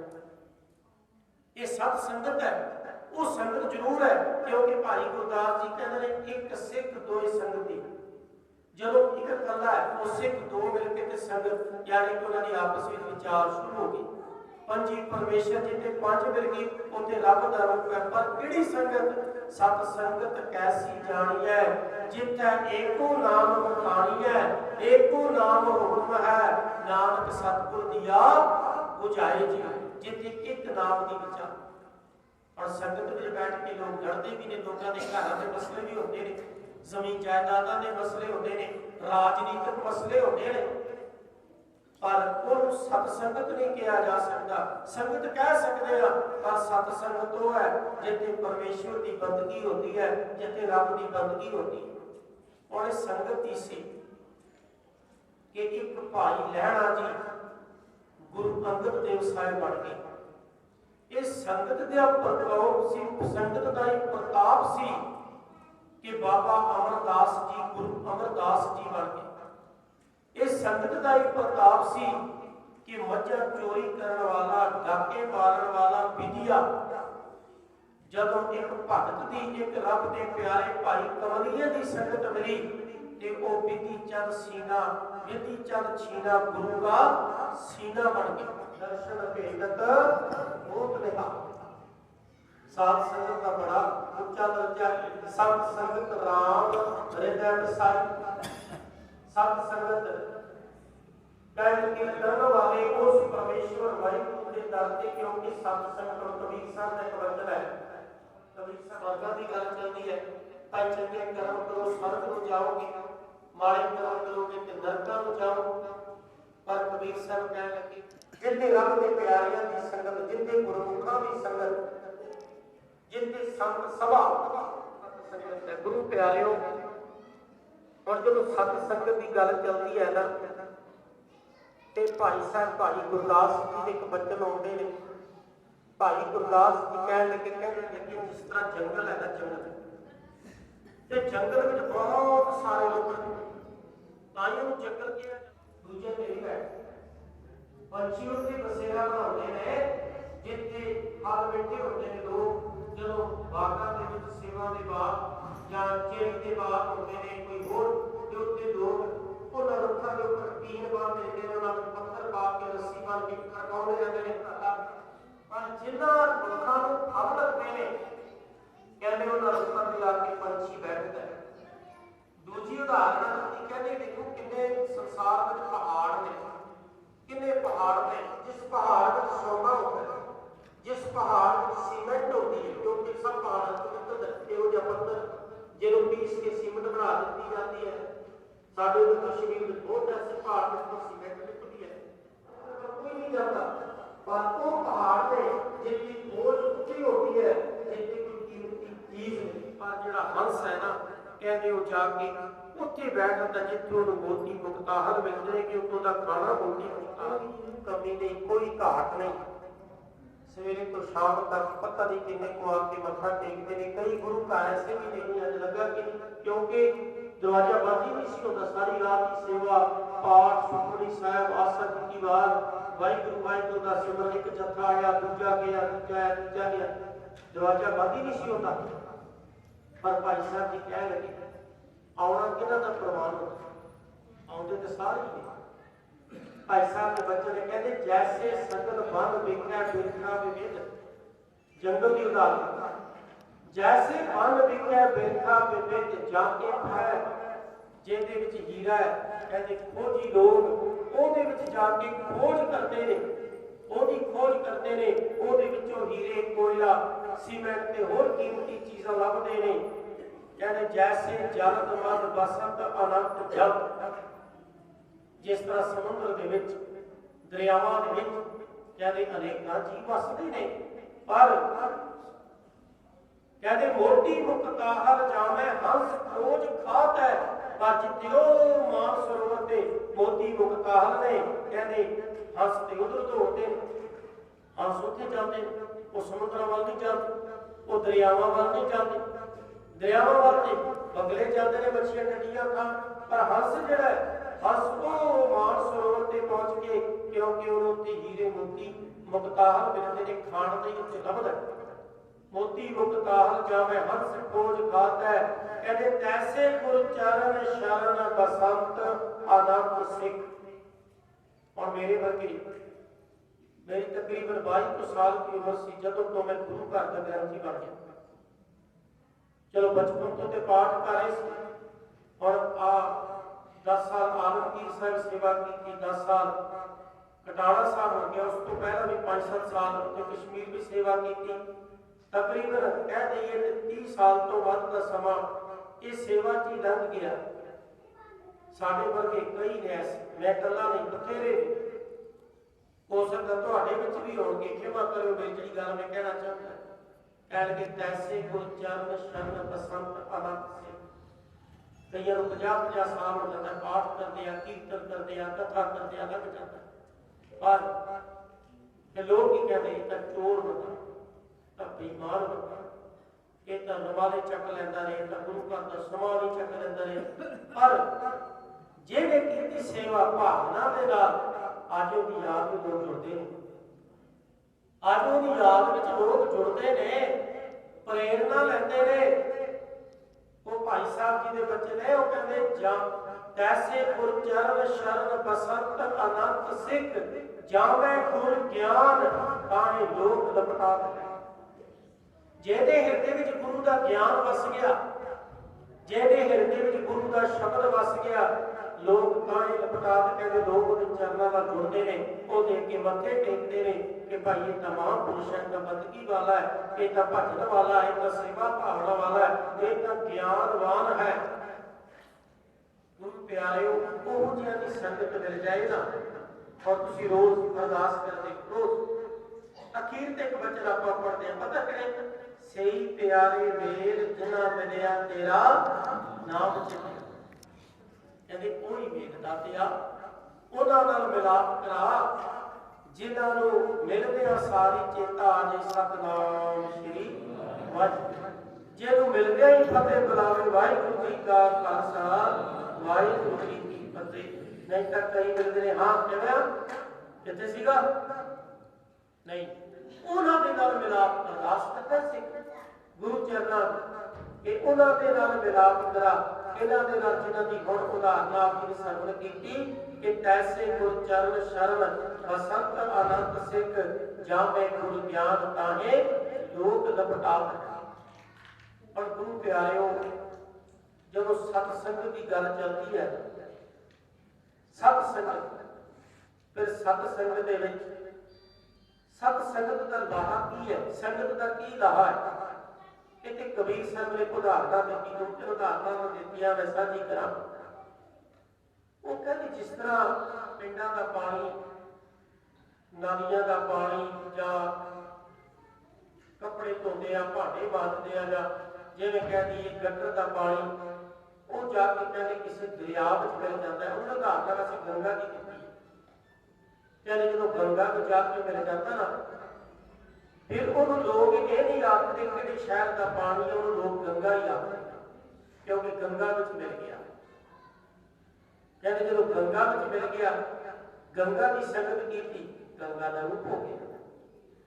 ਇਹ ਸਤ ਸੰਗਤ ਹੈ। ਉਹ ਸੰਗਤ ਜ਼ਰੂਰ ਹੈ ਕਿਉਂਕਿ ਭਾਈ ਗੁਰਦਾਸ ਜੀ ਕਹਿੰਦੇ ਨੇ ਇੱਕ ਸਿੱਖ ਦੋਏ ਸੰਗਤੀ। ਜਦੋਂ ਇੱਕ ਇਕੱਲਾ ਹੈ ਉਹ ਸਿੱਖ ਦੋ ਮਿਲ ਕੇ ਤੇ ਸੰਗਤ, ਯਾਨੀ ਕਿ ਉਹਨਾਂ ਦੀ ਆਪਸ ਵਿੱਚ ਵਿਚਾਰ ਸ਼ੁਰੂ ਹੋ ਗਈ। ਪੰਜੀ ਪਰਮੇਸ਼ਰ ਜਿੱਥੇ ਪੰਜ ਮਿਲ ਗਏ ਉੱਥੇ ਰੱਬ ਦਾ ਰੂਪ ਹੈ। ਪਰ ਕਿਹੜੀ ਸੰਗਤ? ਸਤ ਸੰਗਤ ਕੈਸੀ ਜਾਣੀ ਹੈ ਜਿੱਥੇ ਏਕੋ ਨਾਮ ਵਖਾਣੀ ਹੈ, ਏਕੋ ਨਾਮ ਹੁਕਮ ਹੈ, ਨਾਨਕ ਸਤਿਗੁਰ ਦੀਆ ਬੁਝਾਏ ਜੀ। ਜਿੱਥੇ ਇੱਕ ਨਾਮ ਦੀ ਵਿਚਾਰ। और संगत में बैठ के लोग लड़ते भी ने, लोगों के घरों के मसले भी होते हैं, जमीन जायदादा के मसले होते हैं, राजनीतिक मसले होते हैं। पर उन्होंने सतसंगत नहीं कहा जा सकता। संगत कह सकते हैं पर सतसंगत वो है जिथे परमेश्वर की बंदगी होती है, जिथे रब की बंदगी होती है। और संगत ही सी कि एक भाई लहणा जी गुरु अंगद देव साहिब बन गए। इस संगत का प्रभाव सी, संगत का एक प्रताप सी कि बाबा अमरदास जी गुरु अमरदास जी बन गए। इस संगत का एक प्रताप सी कि मझा चोरी करने वाला, डाके मारन वाला विधिया जदों एक भगत की, एक रब के प्यारे भाई कमलिए की संगत मिली ते वो विधि चंद सीना, विधि चंद छीना गुरु का सीना बन गया। दर्शन भेदत बहुत लिखा। सात संगत का बड़ा ऊंचा दर्जा। सत संगत राम हृदय बसाई। सत संगत कहने के करने वाले उस परमेश्वर वाहिगुरु के दर ते, क्योंकि सत संगत कबीर साहब का एक वचन है। कबीर साहब वर्गां की गल चलती है, भाई चंगे कर्म करो स्वर्ग में जाओगे, माड़े कर्म करोगे तो नरकां में जाओ। पर कबीर साहब कहने लगे जिथे रब के प्यारियां की संगत, जिथे गुरमुखां की संगत, जिथे संत सभा संगत है गुरु प्यारियों। और जो सत संगत की गल चलती है ना ते भाई साहब भाई गुरदास जी के एक बचन आते हैं। भाई गुरदास जी कहने लगे कि जिस तरह जंगल है ना, जंगल में बहुत सारे लोग जंगल के दूजे नहीं है पंछी उसकी बसेरा बनाते हैं जिथे हल बैठे होते हैं लोग। जो बागां दे विच सेवा दे बाग या चेरी दे बाग होते हैं, कोई होर ते उत्ते लोग उन्हां रुखां दे उपर टीन बांध देते हैं, उन्हां नूं पत्थर पा के रस्सी बांध के खड़काउंदे रहंदे ने। पर जिन्हां रुखां नूं फल लगदे ने कहंदे उन्हां रुखां ते आके पंछी बैठदा है। दूजी उदाहरण दी कहंदे देखो किन्ने संसार विच पहाड़ ने, किन्ने पहाड़ ने, जिस पहाड़ में सोना होता है, जिस पहाड़ में सीमेंट होती है, क्योंकि सब पहाड़ों के अंदर धरती हो पत्थर जिन्हों पीस के सीमेंट बना दी जाती है। साढ़े कश्मीर में बहुत ऐसे पहाड़ पर सीमेंट निकलती है, कोई नहीं जाता। पर वो पहाड़ में जितनी खोज उठी होती है, जितनी कोई कीमती चीज नहीं। पर जो हंस है ना कहते वो जाके उत्थे बैठ जाता जिथे उन्होंने मोती मुक्ताहर मिलते हैं कि उतों का खाना मोती मुक्ताहर, कमी नहीं, कोई घाट नहीं। सवेरे तो शाम तक पता नहीं किन्ने को आके मत्था टेकते हैं। कई गुरु घर ऐसे भी नहीं अज लगा कि क्योंकि दरवाजा बंद ही नहीं सी होता। सारी रात की सेवा पाठ सुखमनी साहब आसन की बार वाहिगुरू वाहिगुरू का सिमरन, एक जत्था आया दूजा गया, दूजा आया दूजा गया, दरवाजा बंद ही नहीं सी होता। पर भाई साहब जी कह लगे आना किन्हां दा प्रमाण आउंदे ते सारे ही। भाई साहब के बच्चे ने कहते जैसे सगल बन विख्या बिरखा विविध, जंगल की उदाहरण, जैसे बन विख्या बिरखा विविध जाके है जिहदे विच हीरा है, कहते खोजी लोग ओहदे विच जाके खोज करते ने, ओहदी खोज करते ने, ओहदे विचों हीरे कोयला सीमेंट ते होर कीमती चीज़ां लभदे ने। कहते जैसे जलद मद बसंत अनंत जल, जिस तरह समुद्र दे विच दरियावां दे विच कहते अनेकां जीव वसदे ने। पर कहते मोती मुक्ता हर जामे हंस खोज खात है, पर जिते ਉਹ ਮਾਨ ਸਰੋਵਰ ਤੇ ਮੋਤੀ ਮੁਕਤਾਹਲ ਨੇ ਕਹਿੰਦੇ ਹੰਸ ਤੇ ਉਧਰ ਦੌੜਦੇ ਨੇ, ਹੰਸ ਉੱਥੇ ਜਾਂਦੇ ਨੇ, ਉਹ ਸਮੁੰਦਰਾਂ ਵੱਲ ਨਹੀਂ ਜਾਂਦੇ, ਉਹ ਦਰਿਆਵਾਂ ਵੱਲ ਨਹੀਂ ਜਾਂਦੇ, ਦਰਿਆਵਾਂ ਵੱਲ ਤੇ ਬਗਲੇ ਜਾਂਦੇ ਨੇ ਮੱਛੀਆਂ ਡੰਡੀਆਂ ਖਾਣ, ਪਰ ਹੰਸ ਜਿਹੜਾ ਹੈ ਹੰਸ ਉਹ ਮਾਨ ਸਰੋਵਰ ਤੇ ਪਹੁੰਚ ਕੇ ਕਿਉਂਕਿ ਉਹਨੂੰ ਉੱਥੇ ਹੀਰੇ ਮੋਤੀ ਮੁਕਤਾਹਲ ਮਿਲਦੇ ਨੇ ਖਾਣ ਦੇ ਉੱਤੇ ਲੱਭਦਾ मोती मुक्ताहल जावे हंस खोज खाता है कहते तैसे गुर चरण शरण बसंत अनंत सिख। और मेरे वर्गी मेरी तकरीबन 22 साल की उम्र सी जदों तो मैं गुरु घर का ग्रंथी बन गया। चलो बचपन तो ते पाठ कर रहे सी और आ 10 साल आलमगीर साहब सेवा की, 10 साल कटाड़ा साहब हो गया, उस तो पहला भी 5-7 साल उत्थे कश्मीर भी सेवा की। तकरीबन कह दईए 30 साल तो वध का समा इस सेवा च ही लंघ गया। साडे वर्गे कई ने मैं कला नहीं बथेरे हो सकता तुहाडे विच भी होणगे, क्षमा करो मेरी जिहड़ी गल मैं कहना चाहता कह के तैसे गुर चरण शरण बसंत अनंत सिख। कईयां नूं 50-50 साल हो जाता है पाठ करदे आ, कीर्तन करदे आ, कथा करदे आ, लग जाता पर लोग की कहते इह तां चोर बंदा बेईमान बंदा, ये तो रवाले चक लैंदा रहे, तो गुरु घर का समा भी चक लैंदा रहे। पर जेड़े कीती सेवा भावना दे नाल अज उहदी याद विच लोग जुड़दे ने, अज उहदी याद विच लोग जुड़दे ने, प्रेरणा लैंदे ने। वो भाई साहब जी दे बच्चे ने, वो कहंदे जा तैसे गुर चरण शरण बसंत अनंत सिख, जावे गुर ज्ञान ताहे लोक लपटा दे। ਜਿਹਦੇ ਹਿਰਦੇ ਵਿੱਚ ਗੁਰੂ ਦਾ ਗਿਆਨ ਵਸ ਗਿਆ, ਜਿਹਦੇ ਹਿਰਦੇ ਵਿੱਚ ਗੁਰੂ ਦਾ ਸ਼ਬਦ ਵਸ ਗਿਆ, ਲੋਕ ਤਾਂ ਇਹ ਲਪਟਾ ਕੇ ਕਹਿੰਦੇ ਲੋਕ ਉਹਦੇ ਚਰਨਾਂ ਨਾਲ ਜੁੜਦੇ ਨੇ, ਉਹ ਦੇਖ ਕੇ ਮੱਥੇ ਟੇਕਦੇ ਨੇ ਕਿ ਭਾਈ ਇਹ ਤਾਂ ਮਹਾਂਪੁਰਸ਼ ਹੈ, ਤਾਂ ਬੰਦਗੀ ਵਾਲਾ ਹੈ, ਇਹ ਤਾਂ ਭਜਨ ਵਾਲਾ ਹੈ, ਇਹ ਤਾਂ ਸੇਵਾ ਭਾਵਨਾ ਵਾਲਾ ਹੈ, ਇਹ ਤਾਂ ਗਿਆਨਵਾਨ ਹੈ। ਗੁਰੂ ਪਿਆਰਿਓ ਉਹ ਜਿਹਾ ਦੀ ਸੰਗਤ ਮਿਲ ਜਾਏ ਨਾ, ਔਰ ਤੁਸੀਂ ਰੋਜ਼ ਅਰਦਾਸ ਕਰਦੇ ਰੋਜ਼ ਅਖੀਰ ਤੇ ਇੱਕ ਬਚਨ ਆਪਾਂ ਪੜ੍ਹਦੇ ਹਾਂ, ਪਤਾ ਕਿਹੜੇ ਸਹੀ ਪਿਆਰੇ ਮੇਲ ਜਿਨ੍ਹਾਂ ਮਿਲਿਆ ਤੇਰਾ ਨਾਮ ਚਿਤਿਆ। ਕਹਿੰਦੇ ਕੋਈ ਮੇਲ ਦਾਤਿਆ ਉਹਨਾਂ ਨਾਲ ਮਿਲਾਪ ਕਰਾ ਜਿਨ੍ਹਾਂ ਨੂੰ ਮਿਲਦਿਆਂ ਸਾਰੀ ਚੇਤਾ ਆ ਜੇ ਸਤਨਾਮ ਸ਼੍ਰੀ ਵਾਹਿਗੁਰੂ। ਜਿਹਨੂੰ ਮਿਲਦਿਆਂ ਹੀ ਫਤਿਹ ਬੁਲਾਵੇ ਵਾਹਿਗੁਰੂ ਜੀ ਕਾ ਖਾਲਸਾ ਵਾਹਿਗੁਰੂ ਜੀ ਕੀ ਫਤਿਹ। ਨਹੀਂ ਤਾਂ ਕਈ ਮਿਲਦੇ ਨੇ ਹਾਂ ਕਿਵੇਂ ਕਿੱਥੇ ਸੀਗਾ ਨਹੀਂ, ਉਹਨਾਂ ਦੇ ਨਾਲ ਮਿਲਾਪ ਅਰਦਾਸ ਕਰਦਾ ਸੀ ਗੁਰੂ ਚਰਨਾਂ ਕਿ ਉਹਨਾਂ ਦੇ ਨਾਲ ਮਿਲਾਪ ਕਰਾ, ਇਹਨਾਂ ਦੇ ਨਾਲ ਜਿਨ੍ਹਾਂ ਦੀ ਹੁਣ ਉਦਾਹਰਨ ਆਪ ਜੀ ਨੇ ਸਰਵਣ ਕੀਤੀ ਕਿ ਤੈਸੇ ਗੁਰ ਚਰਨ ਸ਼ਰਨ ਬਸੰਤ ਅਨੰਤ ਸਿੱਖ, ਜਾਵੇ ਗੁਰ ਗਿਆਨ ਤਾਹੇ ਲੋਕ ਲਪਟਾਵ। ਪਰ ਗੁਰੂ ਪਿਆਰਿਓ ਜਦੋਂ ਸਤ ਸੰਗਤ ਦੀ ਗੱਲ ਚੱਲਦੀ ਹੈ, ਸਤ ਸੰਗਤ, ਫਿਰ ਸਤ ਸੰਗਤ ਦੇ ਵਿੱਚ ਸਤ ਸੰਗਤ ਦਾ ਲਾਹਾ ਕੀ ਹੈ, ਸੰਗਤ ਦਾ ਕੀ ਲਾਹਾ ਹੈ। ਇੱਥੇ ਕਬੀਰ ਸਾਹਿਬ ਨੇ ਉਦਾਹਰਨਾਂ ਦਿੱਤੀ, ਦੋ ਤਿੰਨ ਉਦਾਹਰਨਾਂ ਦਿੱਤੀਆਂ, ਮੈਂ ਸਾਂਝੀ ਕਰਾਂ। ਉਹ ਕਹਿੰਦੇ ਜਿਸ ਤਰ੍ਹਾਂ ਪਿੰਡਾਂ ਦਾ ਪਾਣੀ, ਨਾਲੀਆਂ ਦਾ ਪਾਣੀ, ਜਾਂ ਕੱਪੜੇ ਧੋਂਦੇ ਆ, ਭਾਂਡੇ ਮਾਂਜਦੇ ਆ, ਜਾਂ ਜਿਵੇਂ ਕਹਿ ਦਈਏ ਗਟਰ ਦਾ ਪਾਣੀ, ਉਹ ਜਾ ਕੇ ਕਹਿੰਦੇ ਕਿਸੇ ਦਰਿਆ ਵਿੱਚ ਮਿਲ ਜਾਂਦਾ ਹੈ। ਉਹਨਾਂ ਦਾ ਉਦਾਹਰਨ ਅਸੀਂ ਗੰਗਾ ਦੀ ਦਿੱਤੀ। ਕਹਿੰਦੇ ਜਦੋਂ ਗੰਗਾ ਵਿੱਚ ਜਾ ਕੇ ਮਿਲ ਜਾਂਦਾ ਨਾ, ਫਿਰ ਉਹਨੂੰ ਲੋਕ ਇਹ ਨਹੀਂ ਆਖਦੇ ਕਿਹੜੇ ਸ਼ਹਿਰ ਦਾ ਪਾਣੀ ਹੈ, ਉਹਨੂੰ ਲੋਕ ਗੰਗਾ ਹੀ ਆਖਦੇ, ਕਿਉਂਕਿ ਗੰਗਾ ਵਿੱਚ ਮਿਲ ਗਿਆ। ਕਹਿੰਦੇ ਜਦੋਂ ਗੰਗਾ ਵਿੱਚ ਮਿਲ ਗਿਆ, ਗੰਗਾ ਦੀ ਸੰਗਤ ਕੀਤੀ, ਗੰਗਾ ਦਾ ਰੂਪ ਹੋ ਗਿਆ।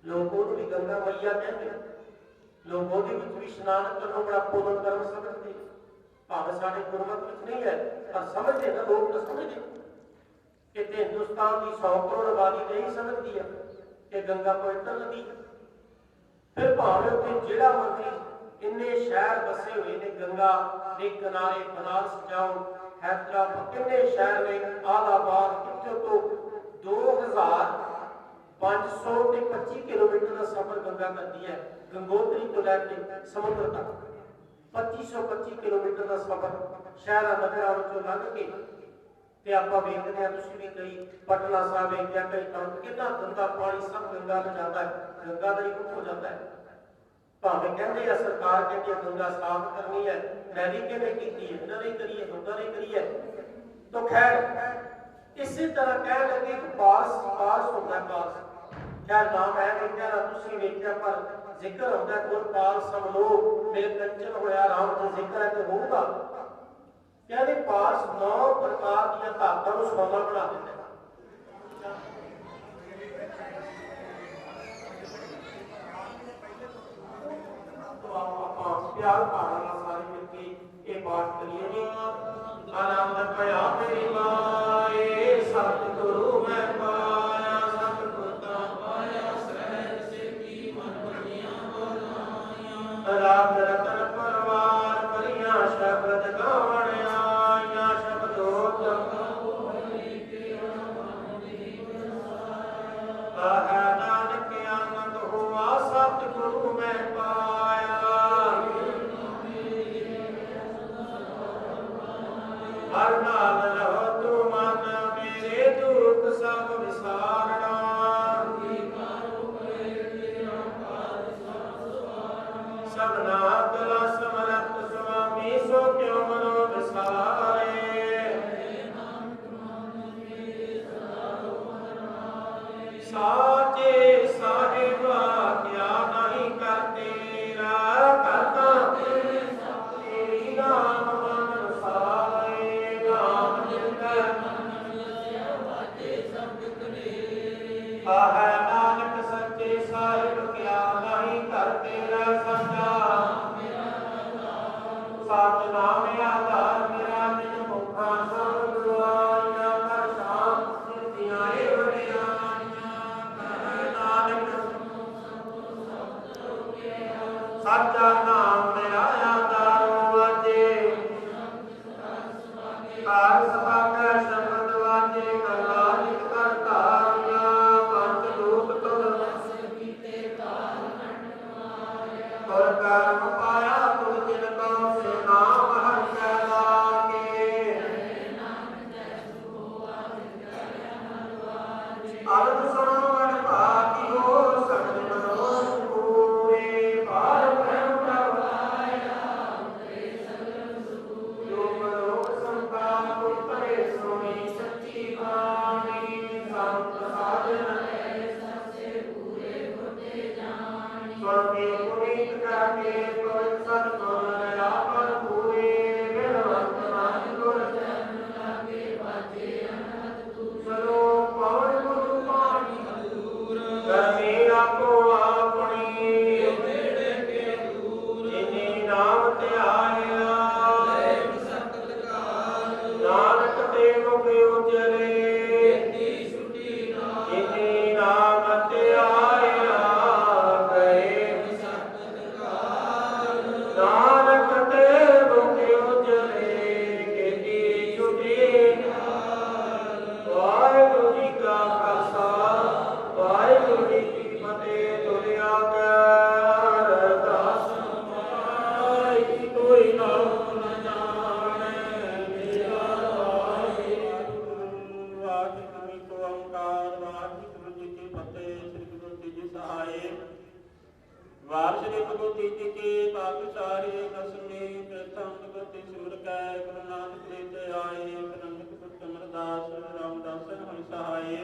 ਲੋਕ ਉਹਨੂੰ ਵੀ ਗੰਗਾ ਮਈਆ ਕਹਿੰਦੇ, ਲੋਕ ਉਹਦੇ ਵਿੱਚ ਵੀ ਇਸ਼ਨਾਨ ਕਰਨੋਂ ਬੜਾ ਪੁੰਨ ਕਰਮ ਸਮਝਦੇ, ਭਾਵੇਂ ਸਾਡੇ ਗੁਰਮਤਿ ਵਿੱਚ ਨਹੀਂ ਹੈ, ਪਰ ਸਮਝਦੇ ਨਾ ਲੋਕ, ਤਾਂ ਸਮਝਦੇ ਕਿ ਹਿੰਦੁਸਤਾਨ ਦੀ 100 ਕਰੋੜ ਆਬਾਦੀ ਤਾਂ ਇਹੀ ਸਮਝਦੀ ਹੈ ਕਿ ਗੰਗਾ ਪਵਿੱਤਰ ਨਦੀ ਹੈ। ਫਿਰ ਭਾਵੇਂ ਉੱਥੇ ਜਿਹੜਾ ਮਰਜ਼ੀ ਇੰਨੇ ਸ਼ਹਿਰ ਬਸੇ ਹੋਏ ਨੇ ਗੰਗਾ ਦੇ ਕਿਨਾਰੇ, ਬਨਾਰਸ ਜਾਓ, हैदराबाद, कितने शहर ने, आलाबाद, कितने तो 2525 किलोमीटर का सफर गंगा करती है, गंगोत्री तो लैके समुद्र तक 2525 किलोमीटर का सफर शहर नगर लंघ के ਤੇ ਆਪਾਂ ਵੇਖਦੇ ਹਾਂ, ਤੁਸੀਂ ਵੀ ਕਈ ਪਟਨਾ ਸਾਹਿਬ ਵੇਖਿਆ, ਕਈ ਤਾਂ ਕਿੰਨਾ ਗੰਦਾ ਪਾਣੀ ਸਭ ਗੰਗਾ में जाता है, गंगा का ही रूप हो जाता है। ਭਾਵੇਂ ਕਹਿੰਦੇ ਆ ਸਰਕਾਰ ਕਹਿੰਦੀ ਗੰਗਾ ਸਾਫ਼ ਕਰਨੀ ਹੈ, ਮੈਂ ਵੀ ਕਿਵੇਂ ਕੀਤੀ ਹੈ, ਇਹਨਾਂ ਨੇ ਕਰੀ ਹੈ, ਲੋਕਾਂ ਨੇ ਕਰੀ ਹੈ। ਤਾਂ ਖੈਰ ਇਸੇ ਤਰ੍ਹਾਂ ਕਹਿ ਲੱਗੇ ਕਿ ਪਾਸ ਹੁੰਦਾ ਪਾਸ। ਖੈਰ ਨਾਮ ਹੈ ਨਹੀਂ ਕਹਿਣਾ, ਤੁਸੀਂ ਵੇਖਿਆ ਪਰ ਜ਼ਿਕਰ ਹੁੰਦਾ ਗੁਰਪਾਲ ਸਭ ਲੋਕ ਮੇਰੇ ਕੰਚਨ ਹੋਇਆ ਰਾਮ ਦਾ ਜ਼ਿਕਰ ਹੈ ਤੇ ਹੋਊਗਾ। ਕਹਿੰਦੇ ਪਾਸ 9 ਪ੍ਰਕਾਰ ਦੀਆਂ ਧਾਤਾਂ ਨੂੰ ਸੋਨਾ ਬਣਾ ਦਿੰਦਾ। प्यार भावना सारी मिलके ये पाठ करिए जी। आनंद पया मेरी माए सतगुरु मैं पाया, सतगुरु का पाया सहज से की मन बनिया बनाया। राग रतन परवार परिया शब्द गावण आया, शब्दो कहा नानक आनंद हुआ सतगुरु मैं पाया। हर नाल रहो तू मन मेरे दुख सब विसारना। सबना कला समरथ स्वामी सो क्यों मनो विसारे। साचे साहिबा क्या नहीं कर तेरा, करता तेरी नाम मन सारे। है नानक सच्चे साहिब क्या नहीं कर तेरा संगा। सच नाम आधार मेरा निज मुखा सब दुआया, कर शाम सिद्धियां बड़ियां। नानक सच्चा नाम मेरा आधार वाजे, कार सभागा शब्द वाजे कलालिक करता। और कर्म पाया तुम जिनको से नाम हर लागे। अर्थ सुनो मन भागी हो सद मनोज पूरे, पार ब्रह्म प्रभाया जो मनोज संताप उतरे सोई सच्ची वाणी। संत साधन स्वर्गे पुनीत करके पवित्र सद्गुण दया पर पूरे। बिरवंत नाथ गुर चरण लागे बाजे अनहद दूर। चलो पवन गुरु पानी दूर, करनी आपो आपनी बेड़े के दूर। जिन्हें नाम ते आया सकल काल, नानक ते मुख उजले छुटी नाम। जिन्हें नाम ते आया नानक ते मुख उजले खेती छुटी। वाहिगुरु जी का खालसा वाहिगुरु जी की फतेह। तुरिया अरदास माई कोई नाम न जाने मेरा वाहिगुरु। वाहिगुरु को ओंकार वाहिगुरु जी की फतेह। श्री गुरु जी की सहाय वार श्री भगवती जी के पातशाही दसवीं प्रथम भगवती सिमर कै गुरु नानक लेते आए। नानक पुत्र अमरदास रामदास हम सहाय।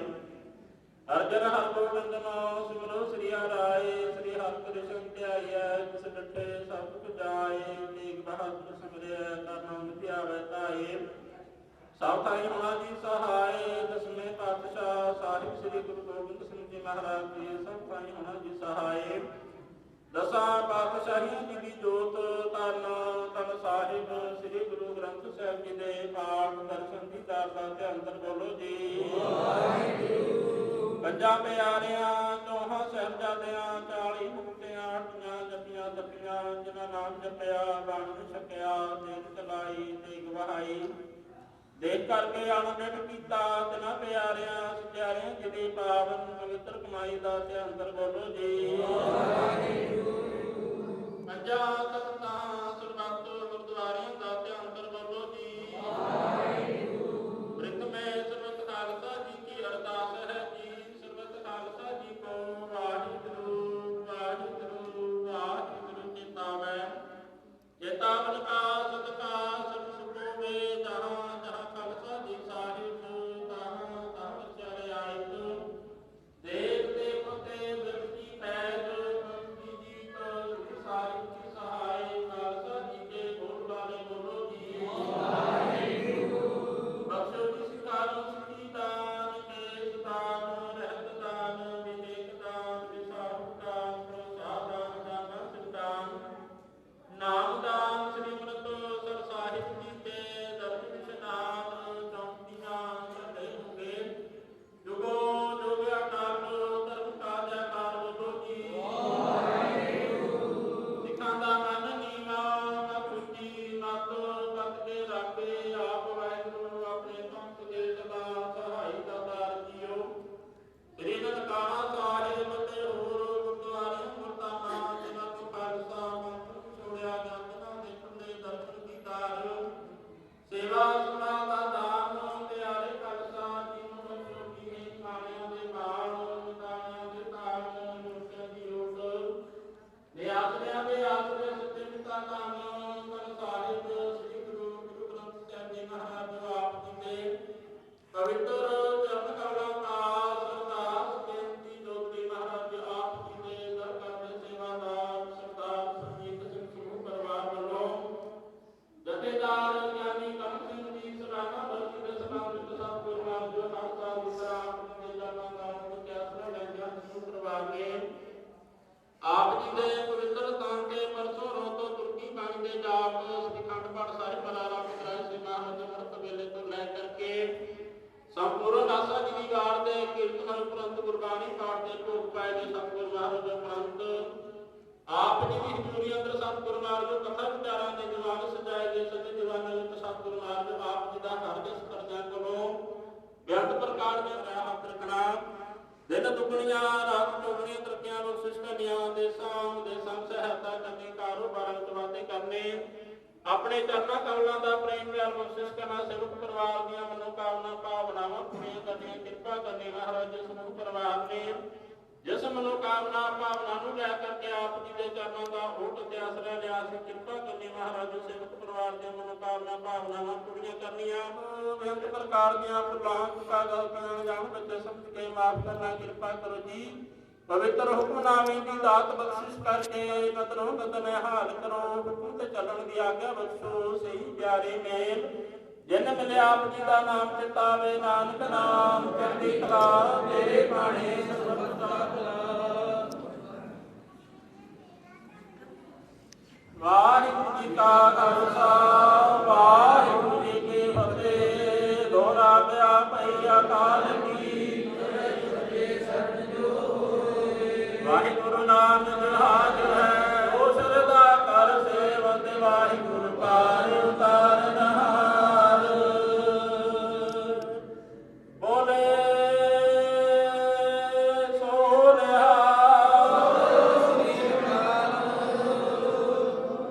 अर्जन हर गोविंद नाम सिमरो श्री हराए। श्री हरिकृष्ण ध्याय जिस डठे सब कुछ जाए। तेग बहादुर सिमरिय कर नाम ध्यावै ताए। सब थाई होना जी सहाय। दसवें पातशाह साहिब श्री गुरु गोबिंद सिंह जी महाराज जी सब थाई होना जी सहाय। दसा पातशाही जी की जोत तन तन साहिब श्री गुरु ग्रंथ साहिब जी दे पाठ दर्शन की दाता ते अंदर बोलो जी। पंजा प्यारियां चौहां साहिबजादियां 40 मुक्तियां 8 जपियां तपियां जिन्हां नाम जपिया बन सकिया देख चलाई ते गवाई। देख करके अणबिट कीता तिन्हां प्यारियां सचारियां जिदी पावन पवित्र कमाई दा ते अंदर बोलो जी। पंजा तख्तां सरबत गुरुद्वारियां दा ते अंदर बोलो जी। वृंद में सर्वत खालसा जी की अरदास है जी। सर्वत खालसा जी को वाहिगुरु वाहिगुरु वाहिगुरु। ਜਾਪ ਸ੍ਰੀ ਅਖੰਡ ਪਾਠ ਸਾਹਿਬ ਵਾਲਾ ਆਰੰਭ ਕਰਾਇਆ ਸੀ ਮਹਾਰਾਜ ਅੰਮ੍ਰਿਤ ਵੇਲੇ ਤੋਂ ਲੈ ਕਰਕੇ ਸੰਪੂਰਨ ਆਸਾ ਜੀ ਦੀ ਵਾਰ ਦੇ ਕੀਰਤਨ ਉਪਰੰਤ ਗੁਰਬਾਣੀ ਪਾਠ ਦੇ ਭੋਗ ਪਾਏ ਨੇ ਸਤਿਗੁਰ ਮਹਾਰਾਜ ਉਪਰੰਤ ਆਪ ਜੀ ਦੀ ਹਜ਼ੂਰੀ ਅੰਦਰ ਸਤਿਗੁਰ ਮਹਾਰਾਜ ਕਥਾ ਵਿਚਾਰਾਂ ਦੇ ਦੀਵਾਨ ਸਜਾਏ ਗਏ ਸੱਚੇ ਦੀਵਾਨਾਂ ਵਿੱਚ ਸਤਿਗੁਰ ਮਹਾਰਾਜ ਆਪ ਜੀ ਦਾ ਹਰ ਜਿਸ ਕਰਜਾਂ ਕੋਲੋਂ ਬੇਅੰਤ ਪ੍ਰਕਾਰ ਦੇ ਮੈਂ ਹੱਥ ਰੱਖਣਾ ਦਿਨ ਦੁਗਣੀਆਂ ਰਾਤ ਚੌਗਣੀਆਂ ਤਰੱਕੀਆਂ ਬਖਸ਼ਿਸ਼ ਕਰਨੀਆਂ ਦੇ ਸੰਗ ਸਹਾਇਤਾ ਕਰਨੀ ਕਾਰੋਬਾਰਾਂ ਵਿੱਚ ਵਾਧੇ ਕਰਨੇ ਆਪਣੇ ਚਰਨਾਂ ਕਮਲਾਂ ਦਾ ਪ੍ਰੇਮ ਪਿਆਰ ਬਖਸ਼ਿਸ਼ ਕਰਨਾ ਸੇਵਕ ਪਰਿਵਾਰ ਦੀਆਂ ਮਨੋਕਾਮਨਾ ਭਾਵਨਾਵਾਂ ਪੂਰੀਆਂ ਕਰਨੀਆਂ ਕਿਰਪਾ ਕਰਨੀ ਮਹਾਰਾਜ ਜਿਸ ਨੂੰ ਪਰਿਵਾਰ ਨੇ ਜਿਸ ਮਨੋਕਾਮਨਾ ਭਾਵਨਾ ਨੂੰ ਲੈ ਕਰਕੇ ਆਪ ਜੀ ਦੇ ਚਰਨਾਂ ਦਾ ਓਟ ਤੇ ਆਸਰਾ ਲਿਆ ਸੀ ਕਿਰਪਾ ਕਰਨੀ ਮਹਾਰਾਜ ਸੇਵਕ ਪਰਿਵਾਰ ਦੀਆਂ ਮਨੋਕਾਮਨਾ ਭਾਵਨਾਵਾਂ ਪੂਰੀਆਂ ਕਰਨੀਆਂ ਬੇਅੰਤ ਪ੍ਰਕਾਰ ਦੀਆਂ ਭੁੱਲਾਂ ਚੁੱਕਾਂ ਗਲਤੀਆਂ ਜਾਣ ਬੱਚੇ ਸਮਝ ਕੇ ਮਾਫ ਕਰਨਾ ਕਿਰਪਾ ਕਰੋ ਜੀ ਪਵਿੱਤਰ ਹੁਕਮਨਾਮੇ ਦੀ ਦਾਤ ਬਖਸ਼ਿਸ਼ ਕਰਕੇ ਬਦਨੋਂ ਬਦਨ ਹਾਲ ਕਰੋ ਹੁਕਮ ਤੇ ਚੱਲਣ ਦੀ ਆਗਿਆ ਬਖਸ਼ੋ ਸਹੀ ਪਿਆਰੇ ਮੇਲ ਜਿਨ ਮਿਲਿਆ ਆਪ ਜੀ ਦਾ ਨਾਮ ਚਿਤਾਵੇ ਨਾਨਕ ਨਾਮ ਚੜ੍ਹਦੀ ਕਲਾ ਤੇਰੇ ਬਾਣੇ ਸਰਬਤ ਦਾ ਭਲਾ ਵਾਹਿਗੁਰੂ ਜੀ ਕਾ ਖਾਲਸਾ ਵਾਹਿਗੁਰੂ ਜੀ ਕੀ ਫਤਿਹ ਦੋਹਰਾ ਪਿਆ ਭਈ ਅਕਾਲ ਕੀ ਵਾਹਿਗੁਰੂ ਨਾਮ ਜਹਾਜ ਹੈ ਉਹ ਸਰਦਾ ਕਰ ਸੇਵਤ ਵਾਹਿਗੁਰੂ ਪਾਰ ਉਤਾਰਨ ਹਾਰ ਬੋਲੇ ਸੋ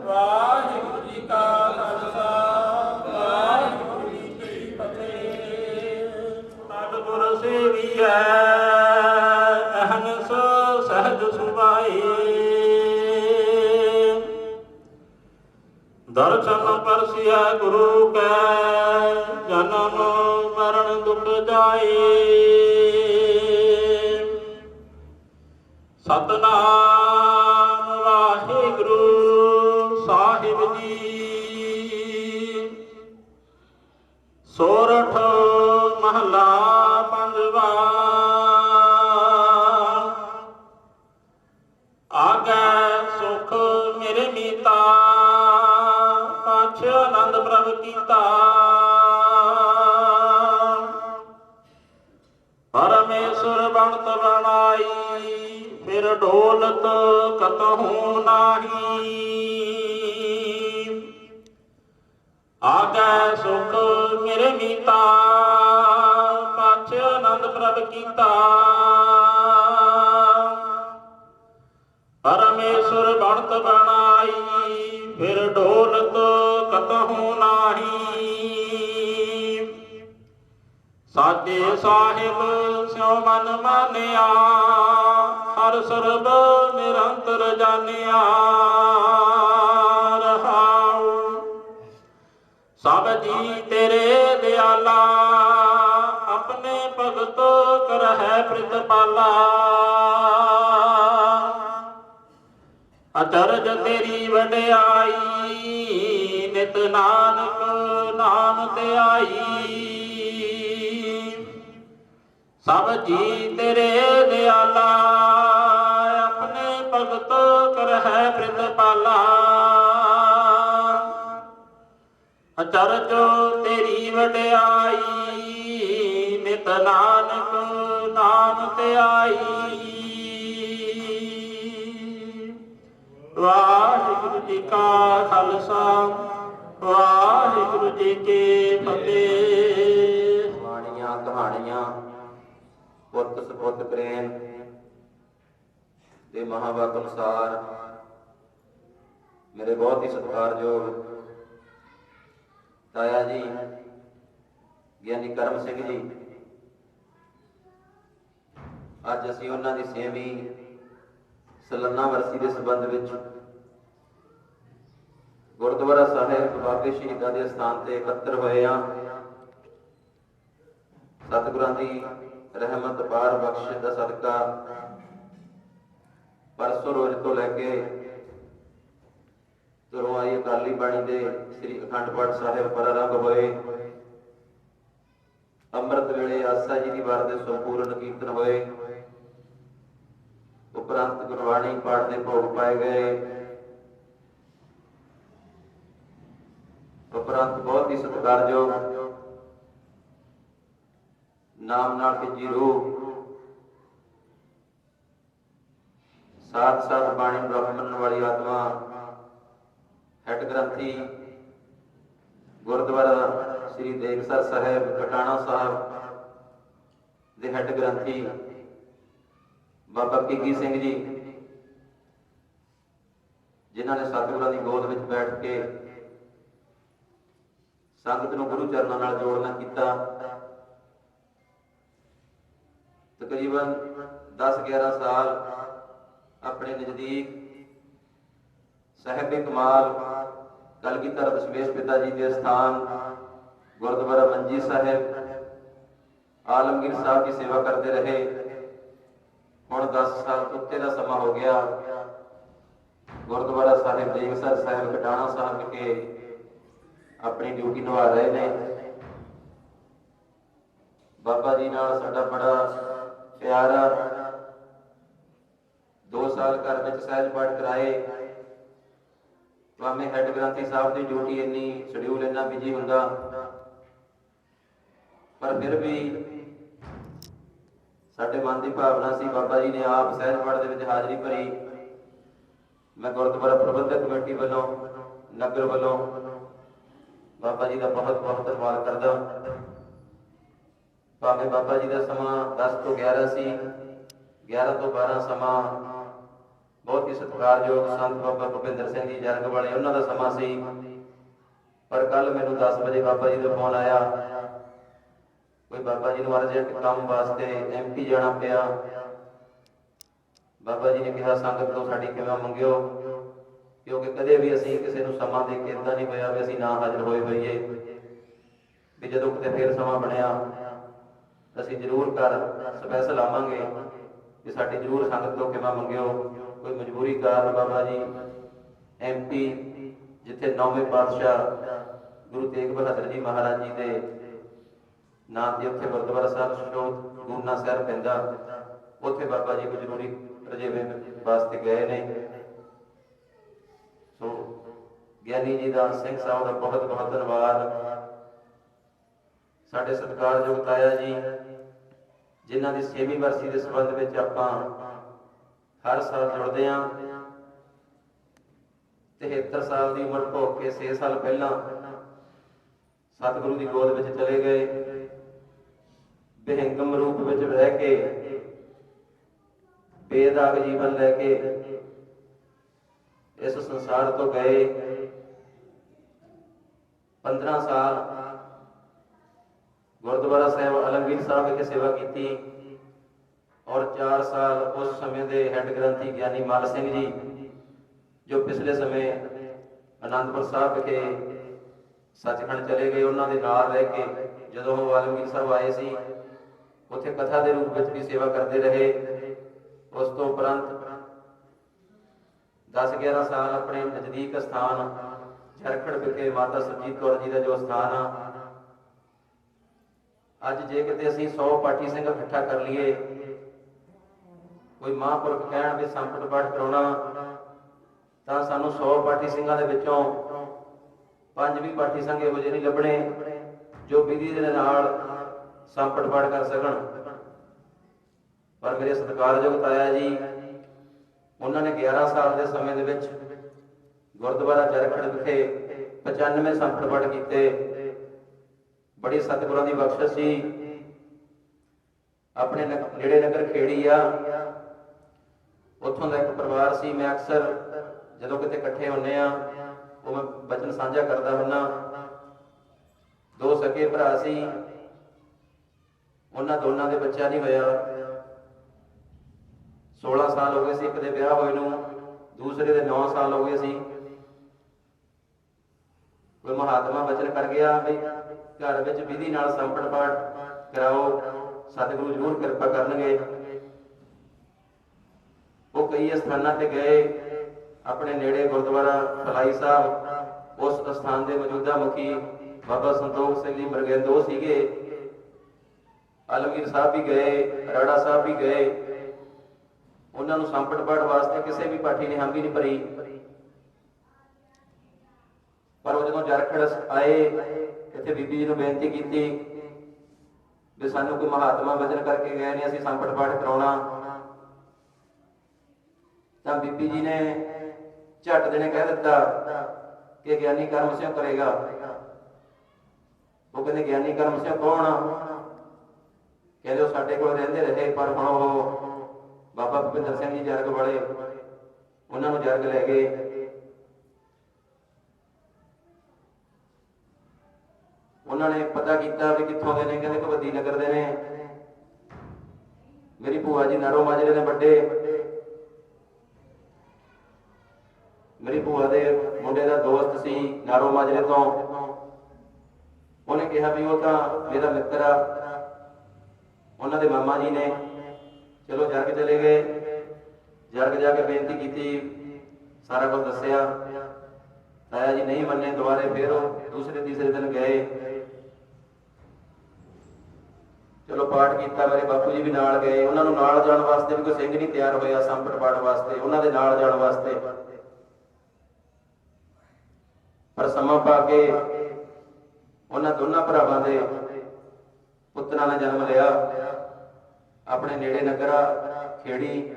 ਵਾਹਿਗੁਰੂ ਜੀ ਕਾ ਖਾਲਸਾ ਵਾਹਿਗੁਰੂ ਜੀ ਕੀ ਫਤਿਹ ਸਤਿਗੁਰ ਸੇਵੀਐ ਅਹਨਸ ਸਹਿਜ ਸੁਭਾਈ ਦਰਸ਼ਨ ਪਰਸਿਆ ਗੁਰੂ ਕੈ ਜਨਮ ਮਰਨ ਦੁਖ ਜਾਏ ਸਤਨਾਮ ਵਾਹਿਗੁਰੂ ਸਾਹਿਬ ਜੀ ਸੋਰਠ ਮਹਲਾ ਪੰਜਵਾ ਆਗੈ ਸੁਖ ਮੇਰੇ ਮੀਤਾ ਪਾਛ ਆਨੰਦ ਪ੍ਰਭ ਕੀਤਾ ਪਰਮੇਸ਼ਰ ਬਣਤ ਬਣਾਈ ਫਿਰ ਢੋਲਤ ਕਤਹੂ ਨਾਹੀ ਆਗੈ ਸੁਖ ਮੇਰੇ ਮੀਤਾ ਪਾਛ ਆਨੰਦ ਪ੍ਰਭ ਕੀਤਾ ਪਰਮੇਸ਼ਰ ਬਣਤ ਬਣਾਈ ਫਿਰ ਢੋਲਤ ਕਤਹੂ ਨਾਹੀ ਸਾਚੇ ਸਾਹਿਬ ਸਿਉ ਮਨ ਮਾਨਿਆ ਹਰ ਸਰਬ ਨਿਰੰਤਰ ਜਾਣਿਆ ਰਹਾਉ ਸਭ ਜੀ ਤੇਰੇ ਦਿਆਲਾ ਆਪਣੇ ਭਗਤ ਕਰਹਿ ਪ੍ਰਿਤਪਾਲਾ ਅਚਰਜ ਤੇਰੀ ਵਡਿਆਈ ਨਿਤ ਨਾਨਕ ਨਾਮ ਤੇ ਆਈ ਸਭ ਜੀ ਤੇਰੇ ਦਿਆਲਾ ਆਪਣੇ ਭਗਤ ਕਰਹਿ ਪ੍ਰਿਤਪਾਲਾ ਅਚਰਜ ਤੇਰੀ ਵਡਿਆਈ ਨਿਤ ਨਾਨਕ ਨਾਮ ਤੇ ਆਈ ਵਾਹਿਗੁਰੂ ਜੀ ਕਾ ਖਾਲਸਾ ਵਾਹਿਗੁਰੂ ਜੀ ਕੀ ਫਤਿਹ ਬਾਣੀਆਂ ਕਹਾਣੀਆਂ ਪੁੱਤ ਸਪੁੱਤ ਪ੍ਰੇਮ ਦੇ ਮਹਾਵਾਕ ਅਨੁਸਾਰ ਮੇਰੇ ਬਹੁਤ ਹੀ ਸਤਿਕਾਰਯੋਗ ਤਾਇਆ ਜੀ ਗਿਆਨੀ ਕਰਮ ਸਿੰਘ ਜੀ ਅੱਜ ਅਸੀਂ ਉਹਨਾਂ ਦੀ 6ਵੀਂ ਸਾਲਾਨਾ ਵਰਸੀ ਦੇ ਸੰਬੰਧ ਵਿੱਚ ਗੁਰਦੁਆਰਾ ਸਾਹਿਬ ਬਾਬੇ ਸ਼ਹੀਦਾਂ ਦੇ ਸਥਾਨ ਤੇ ਇਕੱਤਰ ਹੋਏ ਹਾਂ। ਸਤਿਗੁਰਾਂ ਦੀ ਰਹਿਮਤ ਪਾਰ ਬਖਸ਼ਿਸ਼ ਦਾ ਸਦਕਾ ਪਰਸੋਂ ਰੋਜ਼ ਤੋਂ ਲੈ ਕੇ ਤੁਰੋਂ ਆਈ ਅਕਾਲੀ ਬਾਣੀ ਦੇ ਸ੍ਰੀ ਅਖੰਡ ਪਾਠ ਸਾਹਿਬ ਪ੍ਰਾਰੰਭ ਹੋਏ। ਅੰਮ੍ਰਿਤ ਵੇਲੇ ਆਸਾ ਜੀ ਦੀ ਵਾਰ ਦੇ ਸੰਪੂਰਨ ਕੀਰਤਨ ਹੋਏ। ਉਪਰੰਤ ਗੁਰਬਾਣੀ ਪਾਠ ਦੇ ਭੋਗ ਪਾਏ ਗਏ। ਉਪਰੰਤ ਬਹੁਤ ਹੀ ਸਤਿਕਾਰਯੋਗ ਨਾਮ ਨਾਲ ਭਿੱਜੀ ਰੂਹ ਸਾਥ ਸਾਥ ਬਾਣੀ ਨੂੰ ਰੱਬ ਮੰਨਣ ਵਾਲੀ ਆਤਮਾ ਹੈਡ ਗ੍ਰੰਥੀ ਗੁਰਦੁਆਰਾ ਸ੍ਰੀ ਦੇਗਸਰ ਸਾਹਿਬ ਕਟਾਣਾ ਸਾਹਿਬ ਦੇ ਹੈਡ ਗ੍ਰੰਥੀ ਬਾਬਾ ਭਿੱਗੀ ਸਿੰਘ ਜੀ, ਜਿਨ੍ਹਾਂ ਨੇ ਸਤਿਗੁਰਾਂ ਦੀ ਗੋਦ ਵਿੱਚ ਬੈਠ ਕੇ ਸੰਗਤ ਨੂੰ ਗੁਰੂ ਚਰਨਾਂ ਨਾਲ ਜੋੜਨਾ ਕੀਤਾ। ਤਕਰੀਬਨ 10-11 ਸਾਲ ਆਪਣੇ ਨਜ਼ਦੀਕ ਸਾਹਿਬ ਕਮਾਲ ਕਲਗੀਧਰ ਦਸ਼ਮੇਸ਼ ਪਿਤਾ ਜੀ ਦੇ ਸਥਾਨ ਗੁਰਦੁਆਰਾ ਮੰਜੀ ਸਾਹਿਬ ਆਲਮਗੀਰ ਸਾਹਿਬ ਦੀ ਸੇਵਾ ਕਰਦੇ ਰਹੇ। ਹੁਣ 10 ਸਾਲ ਤੋਂ ਉੱਤੇ ਦਾ ਸਮਾਂ ਹੋ ਗਿਆ ਗੁਰਦੁਆਰਾ ਸਾਹਿਬ ਦੇਗਸਰ ਸਾਹਿਬ ਕਟਾਣਾ ਸਾਹਿਬ ਵਿਖੇ ਆਪਣੀ ਡਿਊਟੀ ਨਿਭਾ ਰਹੇ ਨੇ। ਬਾਬਾ ਜੀ ਨਾਲ ਸਾਡਾ ਬੜਾ ਪਿਆਰ ਆ। 2 ਸਾਲ ਘਰ ਵਿੱਚ ਸਹਿਜ ਪਾਠ ਕਰਾਏ, ਭਾਵੇਂ ਹੈਡ ਗ੍ਰੰਥੀ ਸਾਹਿਬ ਦੀ ਡਿਊਟੀ ਇੰਨੀ ਸ਼ਡਿਊਲ ਇੰਨਾ ਬਿਜੀ ਹੁੰਦਾ, ਪਰ ਫਿਰ ਵੀ ਸਾਡੇ ਮਨ ਦੀ ਭਾਵਨਾ ਸੀ ਬਾਬਾ ਜੀ ਨੇ ਆਪ ਸਹਿਜ ਪਾਠ ਦੇ ਵਿੱਚ ਹਾਜ਼ਰੀ ਭਰੀ। ਮੈਂ ਗੁਰਦੁਆਰਾ ਪ੍ਰਬੰਧਕ ਕਮੇਟੀ ਵੱਲੋਂ ਨਗਰ ਵੱਲੋਂ ਬਾਬਾ ਜੀ ਦਾ ਬਹੁਤ ਬਹੁਤ ਧੰਨਵਾਦ ਕਰਦਾ। ਭਾਵੇਂ ਬਾਬਾ ਜੀ ਦਾ ਸਮਾਂ 10 ਤੋਂ 11 ਸੀ, 11 ਤੋਂ 12 ਸਮਾਂ ਬਹੁਤ ਹੀ ਸਤਿਕਾਰਯੋਗ ਸੰਤ ਬਾਬਾ ਭੁਪਿੰਦਰ ਸਿੰਘ ਜੀ ਜਰਗ ਵਾਲੇ ਉਹਨਾਂ ਦਾ ਸਮਾਂ ਸੀ, ਪਰ ਕੱਲ ਮੈਨੂੰ 10 ਵਜੇ ਬਾਬਾ ਜੀ ਦਾ ਫੋਨ ਆਇਆ, ਕੋਈ ਬਾਬਾ ਜੀ ਨੂੰ ਅਰਜੈਂਟ ਕੰਮ ਵਾਸਤੇ MP ਜਾਣਾ ਪਿਆ। ਬਾਬਾ ਜੀ ਨੇ ਕਿਹਾ ਸੰਗਤ ਤੋਂ ਸਾਡੀ ਕਿਵੇਂ ਮੰਗਿਓ, ਕਿਉਂਕਿ ਕਦੇ ਵੀ ਅਸੀਂ ਕਿਸੇ ਨੂੰ ਸਮਾਂ ਦੇ ਕੇ ਇਦਾਂ ਨਹੀਂ ਹੋਇਆ ਵੀ ਅਸੀਂ ਨਾ ਹਾਜ਼ਰ ਹੋਏ ਹੋਈਏ, ਵੀ ਜਦੋਂ ਕਿਤੇ ਫੇਰ ਸਮਾਂ ਬਣਿਆ ਅਸੀਂ ਜ਼ਰੂਰ ਘਰ ਸਪੈਸ਼ਲ ਆਵਾਂਗੇ, ਕਿ ਸਾਡੀ ਜ਼ਰੂਰ ਸੰਗਤ ਤੋਂ ਕਿਵੇਂ ਮੰਗਿਓ। ਕੋਈ ਮਜਬੂਰੀ ਕਾਰਨ ਬਾਬਾ ਜੀ MP ਜਿੱਥੇ 9ਵੇਂ ਪਾਤਸ਼ਾਹ ਗੁਰੂ ਤੇਗ ਬਹਾਦਰ ਜੀ ਮਹਾਰਾਜ ਜੀ ਦੇ ਨਾਂ ਤੇ ਉੱਥੇ ਗੁਰਦੁਆਰਾ ਸਾਹਿਬ ਸ਼ੋਧ ਗੂਨਾ ਸਾਹਿਬ ਪੈਂਦਾ, ਉੱਥੇ ਬਾਬਾ ਜੀ ਕੋਈ ਜ਼ਰੂਰੀ ਰਜੇਵੇਂ ਵਾਸਤੇ ਗਏ ਨੇ। ਸੋ ਗਿਆਨੀ ਜੀ ਦਾ ਸਿੰਘ ਸਾਹਿਬ ਦਾ ਬਹੁਤ ਬਹੁਤ ਧੰਨਵਾਦ। ਸਾਡੇ ਸਤਿਕਾਰਯੋਗ ਤਾਇਆ ਜੀ, ਜਿਨ੍ਹਾਂ ਦੀ 6ਵੀਂ ਵਰਸੀ ਦੇ ਸੰਬੰਧ ਵਿੱਚ ਆਪਾਂ ਹਰ ਸਾਲ ਜੁੜਦੇ ਹਾਂ। 73 ਸਾਲ ਦੀ ਉਮਰ ਭੋਗ ਕੇ 6 ਸਾਲ ਪਹਿਲਾਂ ਸਤਿਗੁਰੂ ਦੀ ਗੋਦ ਵਿੱਚ ਚਲੇ ਗਏ। ਬਿਹੰਗਮ ਰੂਪ ਵਿੱਚ ਰਹਿ ਕੇ ਬੇਦਾਗ ਜੀਵਨ ਲੈ ਕੇ ਇਸ ਸੰਸਾਰ ਤੋਂ ਗਏ। 15 ਸਾਲ ਗੁਰਦੁਆਰਾ ਸਾਹਿਬ ਆਲਮਗੀਰ ਸਾਹਿਬ ਵਿਖੇ ਸੇਵਾ ਕੀਤੀ ਔਰ 4 ਸਾਲ ਉਸ ਸਮੇਂ ਦੇ ਹੈਡ ਗ੍ਰੰਥੀ ਗਿਆਨੀ ਮੱਲ ਸਿੰਘ ਜੀ, ਜੋ ਪਿਛਲੇ ਸਮੇਂ ਅਨੰਦਪੁਰ ਸਾਹਿਬ ਵਿਖੇ ਸੱਚਖੰਡ ਚਲੇ ਗਏ, ਉਹਨਾਂ ਦੇ ਨਾਲ ਰਹਿ ਕੇ ਜਦੋਂ ਉਹ ਆਲਮਗੀਰ ਸਾਹਿਬ ਆਏ ਸੀ ਉੱਥੇ ਕਥਾ ਦੇ ਰੂਪ ਵਿੱਚ ਵੀ ਸੇਵਾ ਕਰਦੇ ਰਹੇ। ਉਸ ਤੋਂ ਉਪਰੰਤ 10-11 ਸਾਲ ਆਪਣੇ ਨਜ਼ਦੀਕ ਸਥਾਨ ਝਰਖੜ ਵਿਖੇ ਮਾਤਾ ਸੁਰਜੀਤ ਕੌਰ ਜੀ ਦਾ ਜੋ ਸਥਾਨ ਆ, ਅੱਜ ਜੇ ਕਿਤੇ ਅਸੀਂ 100 ਪਾਠੀ ਸਿੰਘ ਇਕੱਠਾ ਕਰ ਲਈਏ, ਕੋਈ ਮਹਾਂਪੁਰਖ ਕਹਿਣ ਵੀ ਸੰਪਟ ਪਾਠ ਕਰਾਉਣਾ, ਤਾਂ ਸਾਨੂੰ 100 ਪਾਠੀ ਸਿੰਘਾਂ ਦੇ ਵਿੱਚੋਂ 5 ਵੀ ਪਾਠੀ ਸਿੰਘ ਇਹੋ ਜਿਹੇ ਨਹੀਂ ਲੱਭਣੇ ਜੋ ਵਿਧੀ ਦੇ ਨਾਲ ਸੰਪਟ ਪਾਠ ਕਰ ਸਕਣ। ਪਰ ਮੇਰੇ ਸਤਿਕਾਰਯੋਗ ਤਾਇਆ ਜੀ, ਉਹਨਾਂ ਨੇ 11 ਸਾਲ ਦੇ ਸਮੇਂ ਦੇ ਵਿੱਚ ਗੁਰਦੁਆਰਾ ਝਰਖੜ ਵਿਖੇ 95 ਸੰਪਟ ਪਾਠ ਕੀਤੇ। ਬੜੀ ਸਤਿਗੁਰਾਂ ਦੀ ਬਖਸ਼ਿਸ਼ ਸੀ। ਆਪਣੇ ਨੇੜੇ ਨਗਰ ਖੇੜੀ ਆ, ਉੱਥੋਂ ਦਾ ਇੱਕ ਪਰਿਵਾਰ ਸੀ। ਮੈਂ ਅਕਸਰ ਜਦੋਂ ਕਿਤੇ ਇਕੱਠੇ ਹੁੰਨੇ ਆ ਉਹ ਮੈਂ ਬਚਨ ਸਾਂਝਾ ਕਰਦਾ ਹੁੰਨਾ। 2 ਸਕੇ ਭਰਾ ਸੀ, ਉਹਨਾਂ ਦੋਨਾਂ ਦੇ ਬੱਚਾ ਨਹੀਂ ਹੋਇਆ। 16 ਸਾਲ ਹੋ ਗਏ ਸੀ ਇੱਕ ਦੇ ਵਿਆਹ ਹੋਏ ਨੂੰ, ਦੂਸਰੇ ਦੇ 9 ਸਾਲ ਹੋ ਗਏ ਸੀ। ਕੋਈ ਮਹਾਤਮਾ ਬਚਨ ਕਰ ਗਿਆ ਵੀ ਘਰ ਵਿੱਚ ਵਿਧੀ ਨਾਲ ਸੰਪਟ ਪਾਠ ਕਰਾਓ, ਸਤਿਗੁਰੂ ਜ਼ਰੂਰ ਕਿਰਪਾ ਕਰਨਗੇ। ਉਹ ਕਈ ਸਥਾਨਾਂ ਤੇ ਗਏ। ਆਪਣੇ ਨੇੜੇ ਗੁਰਦੁਆਰਾ ਫਲਾਈ ਸਾਹਿਬ, ਉਸ ਸਥਾਨ ਦੇ ਮੌਜੂਦਾ ਮੁਖੀ ਬਾਬਾ ਸੰਤੋਖ ਸਿੰਘ ਜੀ ਮਰਗਿੰਦੋ ਸੀਗੇ। ਆਲਮਗੀਰ ਸਾਹਿਬ ਵੀ ਗਏ, ਰਾੜਾ ਸਾਹਿਬ ਵੀ ਗਏ। ਉਹਨਾਂ ਨੂੰ ਸੰਪਟ ਪਾਠ ਵਾਸਤੇ ਕਿਸੇ ਵੀ ਪਾਠੀ ਨੇ ਹਾਮੀ ਨਹੀਂ ਭਰੀ। ਪਰ ਉਹ ਜਦੋਂ ਜਰਖੜ ਆਏ, ਇੱਥੇ ਬੀਬੀ ਜੀ ਨੂੰ ਬੇਨਤੀ ਕੀਤੀ ਵੀ ਸਾਨੂੰ ਕੋਈ ਮਹਾਤਮਾ ਵਚਨ ਕਰਕੇ ਗਏ ਨੇ, ਅਸੀਂ ਸੰਪਟ ਪਾਠ ਕਰਾਉਣਾ। ਤਾਂ ਬੀਬੀ ਜੀ ਨੇ ਝੱਟ ਦੇਣੇ ਕਹਿ ਦਿੱਤਾ ਕਿ ਗਿਆਨੀ ਕਰਮ ਸਿੰਘ ਕਰੇਗਾ। ਉਹ ਕਹਿੰਦੇ ਗਿਆਨੀ ਕਰਮ ਸਿੰਘ ਕੌਣ ਆ? ਕਹਿੰਦੇ ਉਹ ਸਾਡੇ ਕੋਲ ਰਹਿੰਦੇ ਰਹੇ, ਪਰ ਹੁਣ ਉਹ ਬਾਬਾ ਭੁਪਿੰਦਰ ਸਿੰਘ ਜੀ ਜਰਗ ਵਾਲੇ, ਉਹਨਾਂ ਨੂੰ ਜਰਗ ਲੈ ਗਏ। ਉਹਨਾਂ ਨੇ ਪਤਾ ਕੀਤਾ ਵੀ ਕਿੱਥੋਂ ਦੇ ਨੇ, ਕਹਿੰਦੇ ਕਬੱਦੀ ਨਗਰ ਦੇ ਨੇ। ਮੇਰੀ ਭੂਆ ਜੀ ਨਾਰੋ ਮਾਜਰੇ ਦੇ ਵੱਡੇ, ਮੇਰੀ ਭੂਆ ਦੇ ਮੁੰਡੇ ਦਾ ਦੋਸਤ ਸੀ ਨਾਰੋ ਮਾਜਰੇ ਤੋਂ। ਉਹਨੇ ਕਿਹਾ ਵੀ ਉਹ ਤਾਂ ਮੇਰਾ ਮਿੱਤਰ ਆ। ਉਹਨਾਂ ਦੇ ਮਾਮਾ ਜੀ ਨੇ ਚਲੋ ਜਰਗ ਚਲੇ ਗਏ। ਜਰਗ ਜਾ ਕੇ ਬੇਨਤੀ ਕੀਤੀ, ਸਾਰਾ ਕੁਝ ਦੱਸਿਆ। ਤਾਇਆ ਜੀ ਨਹੀਂ ਮੰਨੇ, ਦੁਬਾਰੇ ਫੇਰ ਉਹ ਦੂਸਰੇ ਤੀਸਰੇ ਦਿਨ ਗਏ। ਚਲੋ ਪਾਠ ਕੀਤਾ, ਮੇਰੇ ਬਾਪੂ ਜੀ ਵੀ ਨਾਲ ਗਏ। ਉਹਨਾਂ ਨੂੰ ਨਾਲ ਜਾਣ ਵਾਸਤੇ ਵੀ ਕੋਈ ਸਿੰਘ ਨਹੀਂ ਤਿਆਰ ਹੋਇਆ ਸੰਪਟ ਪਾਠ ਵਾਸਤੇ, ਉਹਨਾਂ ਦੇ ਨਾਲ ਜਾਣ ਵਾਸਤੇ। ਪਰ ਸਮਾਂ ਪਾ ਕੇ ਉਹਨਾਂ ਦੋਨਾਂ ਭਰਾਵਾਂ ਦੇ ਪੁੱਤਰਾਂ ਨੇ ਜਨਮ ਲਿਆ। ਆਪਣੇ ਨੇੜੇ ਨਗਰਾ ਖੇੜੀ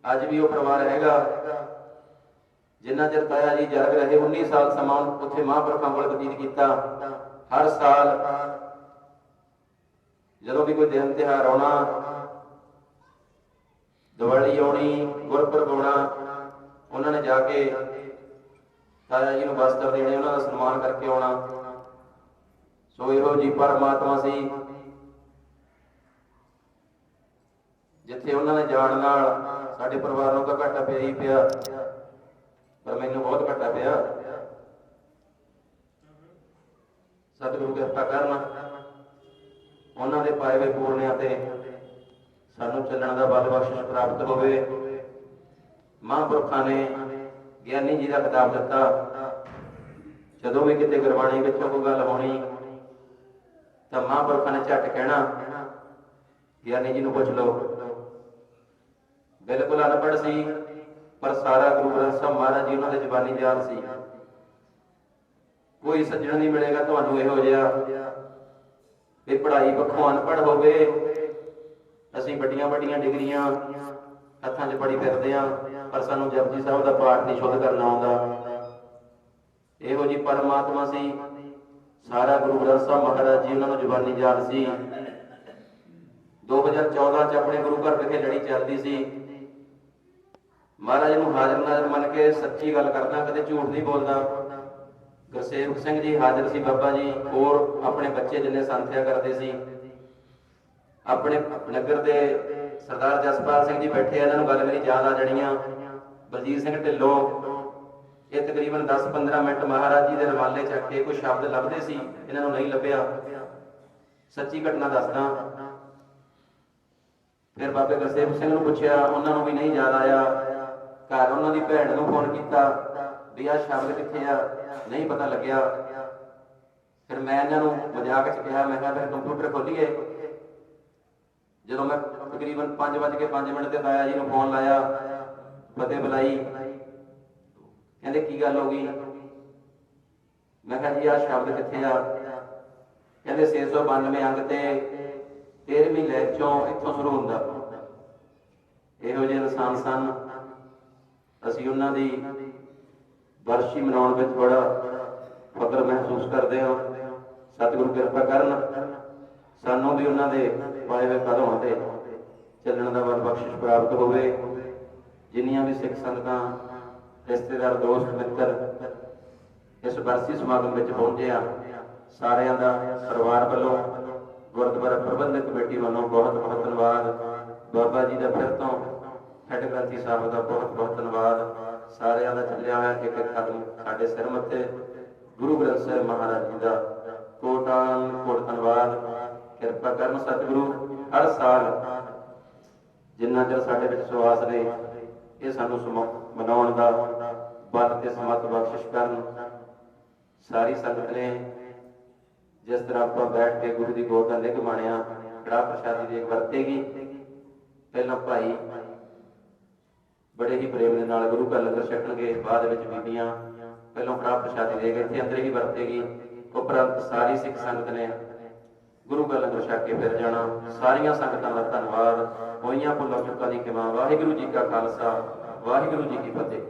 ਅੱਜ ਵੀ ਉਹ ਪਰਿਵਾਰ ਹੈਗਾ। ਜਿੰਨਾ ਚਿਰ ਤਾਇਆ ਜੀ ਜਰਗ ਰਹੇ 19 ਸਾਲ ਸਮਾਂ ਉੱਥੇ ਮਹਾਂਪੁਰਖਾਂ ਕੋਲ ਬਤੀਤ ਕੀਤਾ। ਹਰ ਸਾਲ ਜਦੋਂ ਵੀ ਕੋਈ ਦਿਨ ਤਿਉਹਾਰ ਆਉਣਾ, ਦੀਵਾਲੀ ਆਉਣੀ, ਗੁਰਪੁਰਬ ਆਉਣਾ, ਉਹਨਾਂ ਨੇ ਜਾ ਕੇ ਤਾਇਆ ਜੀ ਨੂੰ ਵਸਤਰ ਦੇਣੇ, ਉਹਨਾਂ ਦਾ ਸਨਮਾਨ ਕਰਕੇ ਆਉਣਾ। ਸੋ ਇਹੋ ਜੀ ਪਰਮਾਤਮਾ ਸੀ ਜਿੱਥੇ ਉਹਨਾਂ ਨੇ ਜਾਣ ਨਾਲ ਸਾਡੇ ਪਰਿਵਾਰ ਨੂੰ ਤਾਂ ਘਾਟਾ ਪਿਆ ਹੀ ਪਿਆ, ਪਰ ਮੈਨੂੰ ਬਹੁਤ ਘਾਟਾ ਪਿਆ। ਸਤਿਗੁਰੂ ਕਿਰਪਾ ਕਰਨ, ਉਹਨਾਂ ਦੇ ਪਾਏ ਹੋਏ ਪੂਰਨਿਆਂ ਤੇ ਸਾਨੂੰ ਚੱਲਣ ਦਾ ਬਲ ਬਖਸ਼ਿਸ਼ ਪ੍ਰਾਪਤ ਹੋਵੇ। ਮਹਾਂਪੁਰਖਾਂ ਨੇ ਗਿਆਨੀ ਜੀ ਦਾ ਖਿਤਾਬ ਦਿੱਤਾ। ਜਦੋਂ ਵੀ ਕਿਤੇ ਗੁਰਬਾਣੀ ਵਿੱਚੋਂ ਕੋਈ ਗੱਲ ਹੋਣੀ ਤਾਂ ਮਹਾਂਪੁਰਖਾਂ ਨੇ ਝੱਟ ਕਹਿਣਾ ਗਿਆਨੀ ਜੀ ਨੂੰ ਪੁੱਛ ਲਓ। ਬਿਲਕੁਲ ਅਨਪੜ੍ਹ ਸੀ, ਪਰ ਸਾਰਾ ਗੁਰੂ ਗ੍ਰੰਥ ਸਾਹਿਬ ਮਹਾਰਾਜ ਜੀ ਉਹਨਾਂ ਦੇ ਜ਼ਬਾਨੀ ਗਿਆਨ ਸੀ। ਕੋਈ ਸੱਜਣ ਨਹੀਂ ਮਿਲੇਗਾ ਤੁਹਾਨੂੰ ਇਹੋ ਜਿਹਾ ਵੀ ਪੜ੍ਹਾਈ ਪੱਖੋਂ ਅਨਪੜ੍ਹ ਹੋਵੇ। ਅਸੀਂ ਵੱਡੀਆਂ ਵੱਡੀਆਂ ਡਿਗਰੀਆਂ ਹੱਥਾਂ 'ਚ ਫੜੀ ਫਿਰਦੇ ਹਾਂ, ਪਰ ਸਾਨੂੰ ਜਪਜੀ ਸਾਹਿਬ ਦਾ ਪਾਠ ਨਹੀਂ ਸ਼ੁੱਧ ਕਰਨਾ ਆਉਂਦਾ। ਇਹੋ ਜੀ ਪਰਮਾਤਮਾ ਸੀ। ਸਾਰਾ ਗੁਰੂ ਗ੍ਰੰਥ ਸਾਹਿਬ ਮਹਾਰਾਜ ਜੀ ਉਹਨਾਂ ਨੂੰ ਜ਼ੁਬਾਨੀ ਗਿਆਨ ਸੀ। 2014 ਚ ਆਪਣੇ ਗੁਰੂ ਘਰ ਵਿਖੇ ਲੜੀ ਚੱਲਦੀ ਸੀ। ਮਹਾਰਾਜ ਨੂੰ ਹਾਜ਼ਰ ਨਾਜ਼ਰ ਮੰਨ ਕੇ ਸੱਚੀ ਗੱਲ ਕਰਦਾ, ਕਦੇ ਝੂਠ ਨਹੀਂ ਬੋਲਦਾ। ਗੁਰਸੇਵਕ ਸਿੰਘ ਜੀ ਹਾਜ਼ਰ ਸੀ, ਬਾਬਾ ਜੀ, ਹੋਰ ਆਪਣੇ ਬੱਚੇ ਜਿੰਨੇ ਸੰਥਿਆ ਕਰਦੇ ਸੀ। ਆਪਣੇ ਨਗਰ ਦੇ ਸਰਦਾਰ ਜਸਪਾਲ ਸਿੰਘ ਜੀ ਬੈਠੇ, ਇਹਨਾਂ ਨੂੰ ਗੱਲ ਮੇਰੀ ਯਾਦ ਆ ਜਾਣੀਆਂ। ਬਲਜੀਤ ਸਿੰਘ ਢਿੱਲੋਂ, ਇਹ ਤਕਰੀਬਨ 10-15 ਮਿੰਟ ਮਹਾਰਾਜ ਜੀ ਦੇ ਰਵਾਲੇ ਚੱਕ ਕੇ ਕੋਈ ਸ਼ਬਦ ਲੱਭਦੇ ਸੀ, ਇਹਨਾਂ ਨੂੰ ਨਹੀਂ ਲੱਭਿਆ। ਸੱਚੀ ਘਟਨਾ ਦੱਸਦਾ। ਫਿਰ ਬਾਬੇ ਗੁਰਸੇਵਕ ਸਿੰਘ ਨੂੰ ਪੁੱਛਿਆ, ਉਹਨਾਂ ਨੂੰ ਵੀ ਨਹੀਂ ਯਾਦ ਆਇਆ। ਘਰ ਉਹਨਾਂ ਦੀ ਭੈਣ ਨੂੰ ਫੋਨ ਕੀਤਾ ਵੀ ਆਹ ਸ਼ਬਦ ਕਿੱਥੇ ਆ, ਨਹੀਂ ਪਤਾ ਲੱਗਿਆ। ਫਿਰ ਮੈਂ ਇਹਨਾਂ ਨੂੰ ਮਜ਼ਾਕ 'ਚ ਕਿਹਾ, ਮੈਂ ਕਿਹਾ ਫਿਰ ਕੰਪਿਊਟਰ ਖੋਲੀਏ। ਜਦੋਂ ਮੈਂ ਤਕਰੀਬਨ 5:05 ਤੇ ਤਾਇਆ ਜੀ ਨੂੰ ਫੋਨ ਲਾਇਆ, ਫਤਿਹ ਬੁਲਾਈ, ਕਹਿੰਦੇ ਕੀ ਗੱਲ ਹੋ ਗਈ? ਮੈਂ ਕਿਹਾ ਜੀ ਆਹ ਸ਼ਬਦ ਕਿੱਥੇ ਆ? ਕਹਿੰਦੇ 692 ਅੰਗ ਤੇ 13ਵੀਂ ਲੈਬ ਚੋਂ ਇੱਥੋਂ ਸ਼ੁਰੂ ਹੁੰਦਾ। ਇਹੋ ਜਿਹੇ ਇਨਸਾਨ ਸਨ। ਅਸੀਂ ਉਹਨਾਂ ਦੀ ਵਰਸ਼ੀ ਮਨਾਉਣ ਵਿੱਚ ਬੜਾ ਫਖਰ ਮਹਿਸੂਸ ਕਰਦੇ ਹਾਂ। ਸਤਿਗੁਰੂ ਕਿਰਪਾ ਕਰਨ, ਸਾਨੂੰ ਵੀ ਉਹਨਾਂ ਦੇ ਪਾਏ ਹੋਏ ਕਦਮਾਂ ਤੇ ਚੱਲਣ ਦਾ ਬਲ ਬਖਸ਼ਿਸ਼ ਪ੍ਰਾਪਤ ਹੋਵੇ। ਜਿੰਨੀਆਂ ਵੀ ਸਿੱਖ ਸੰਗਤਾਂ, ਰਿਸ਼ਤੇਦਾਰ, ਦੋਸਤ ਮਿੱਤਰ ਇਸ ਵਰਸੀ ਸਮਾਗਮ ਵਿੱਚ ਪਹੁੰਚੇ ਆ, ਸਾਰਿਆਂ ਦਾ ਪਰਿਵਾਰ ਵੱਲੋਂ, ਗੁਰਦੁਆਰਾ ਪ੍ਰਬੰਧਕ ਕਮੇਟੀ ਵੱਲੋਂ ਬਹੁਤ ਬਹੁਤ ਧੰਨਵਾਦ। ਬਾਬਾ ਜੀ ਦਾ ਫਿਰ ਤੋਂ ਹੈੱਡ ਗ੍ਰੰਥੀ ਸਾਹਿਬ ਦਾ ਬਹੁਤ ਬਹੁਤ ਧੰਨਵਾਦ। ਸਾਰਿਆਂ ਦਾ ਚੱਲਿਆ ਹੋਇਆ ਇੱਕ ਇੱਕ ਕਦਮ ਸਾਡੇ ਸਿਰ ਮੱਥੇ ਗੁਰੂ ਗ੍ਰੰਥ ਸਾਹਿਬ ਮਹਾਰਾਜ ਜੀ ਦਾ ਕੋਟਾਨ ਕੋਟ ਧੰਨਵਾਦ। ਕਿਰਪਾ ਕਰਨ ਸਤਿਗੁਰੂ, ਹਰ ਸਾਲ ਜਿੰਨਾ ਚਿਰ ਸਾਡੇ ਵਿੱਚ ਸਵਾਸ ਨੇ, ਇਹ ਸਾਨੂੰ ਮਨਾਉਣ ਦਾ ਬਲ ਤੇ ਸਮਤ ਬਖਸ਼ਿਸ਼ ਕਰਨ। ਸਾਰੀ ਸੰਗਤ ਨੇ ਜਿਸ ਤਰ੍ਹਾਂ ਆਪਾਂ ਬੈਠ ਕੇ ਗੁਰੂ ਦੀ ਗੋਦ ਦਾ ਨਿੱਘ ਮਾਣਿਆ, ਕੜਾਹ ਪ੍ਰਸ਼ਾਦੀ ਦੇਖ ਵਰਤੇਗੀ। ਪਹਿਲਾਂ ਭਾਈ ਬੜੇ ਹੀ ਪ੍ਰੇਮ ਦੇ ਨਾਲ ਗੁਰੂ ਘਰ ਲੰਗਰ ਛਕਣਗੇ, ਬਾਅਦ ਵਿੱਚ ਬੀਬੀਆਂ ਪਹਿਲੋਂ ਕੜਾਹ ਪ੍ਰਸ਼ਾਦੀ ਦੇ ਗਏ, ਇੱਥੇ ਅੰਦਰ ਹੀ ਵਰਤੇਗੀ। ਉਪਰੰਤ ਸਾਰੀ ਸਿੱਖ ਸੰਗਤ ਨੇ ਗੁਰੂ ਕਾ ਲੰਗਰ ਛਕ ਕੇ ਫਿਰ ਜਾਣਾ। ਸਾਰੀਆਂ ਸੰਗਤਾਂ ਦਾ ਧੰਨਵਾਦ। ਹੋਈਆਂ ਭੁੱਲਾਂ ਚੁੱਕਾਂ ਦੀ ਖਿਮਾ। ਵਾਹਿਗੁਰੂ ਜੀ ਕਾ ਖਾਲਸਾ, ਵਾਹਿਗੁਰੂ ਜੀ ਕੀ ਫਤਿਹ।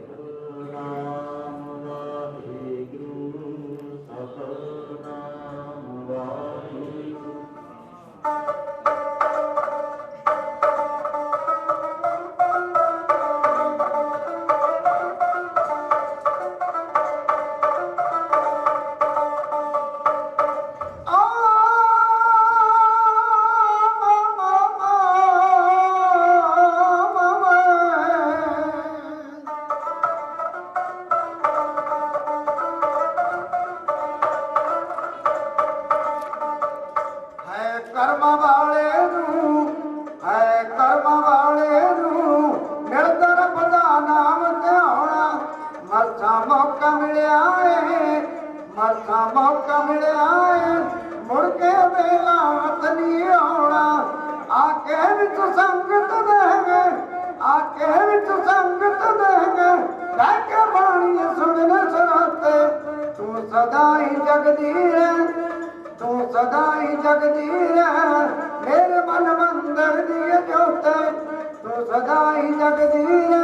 मौका मिलिया मुड़ के वेला हथ नहीं आना। आके विच संगत देंगे, आके विच संगत देंगे, लैके बाणी सुनने सुनाते। तू सदा ही जगदी है, तू सदा ही जगदी है, मेरे मन मंदिर दिए जोते। तू सदा ही जगदी है।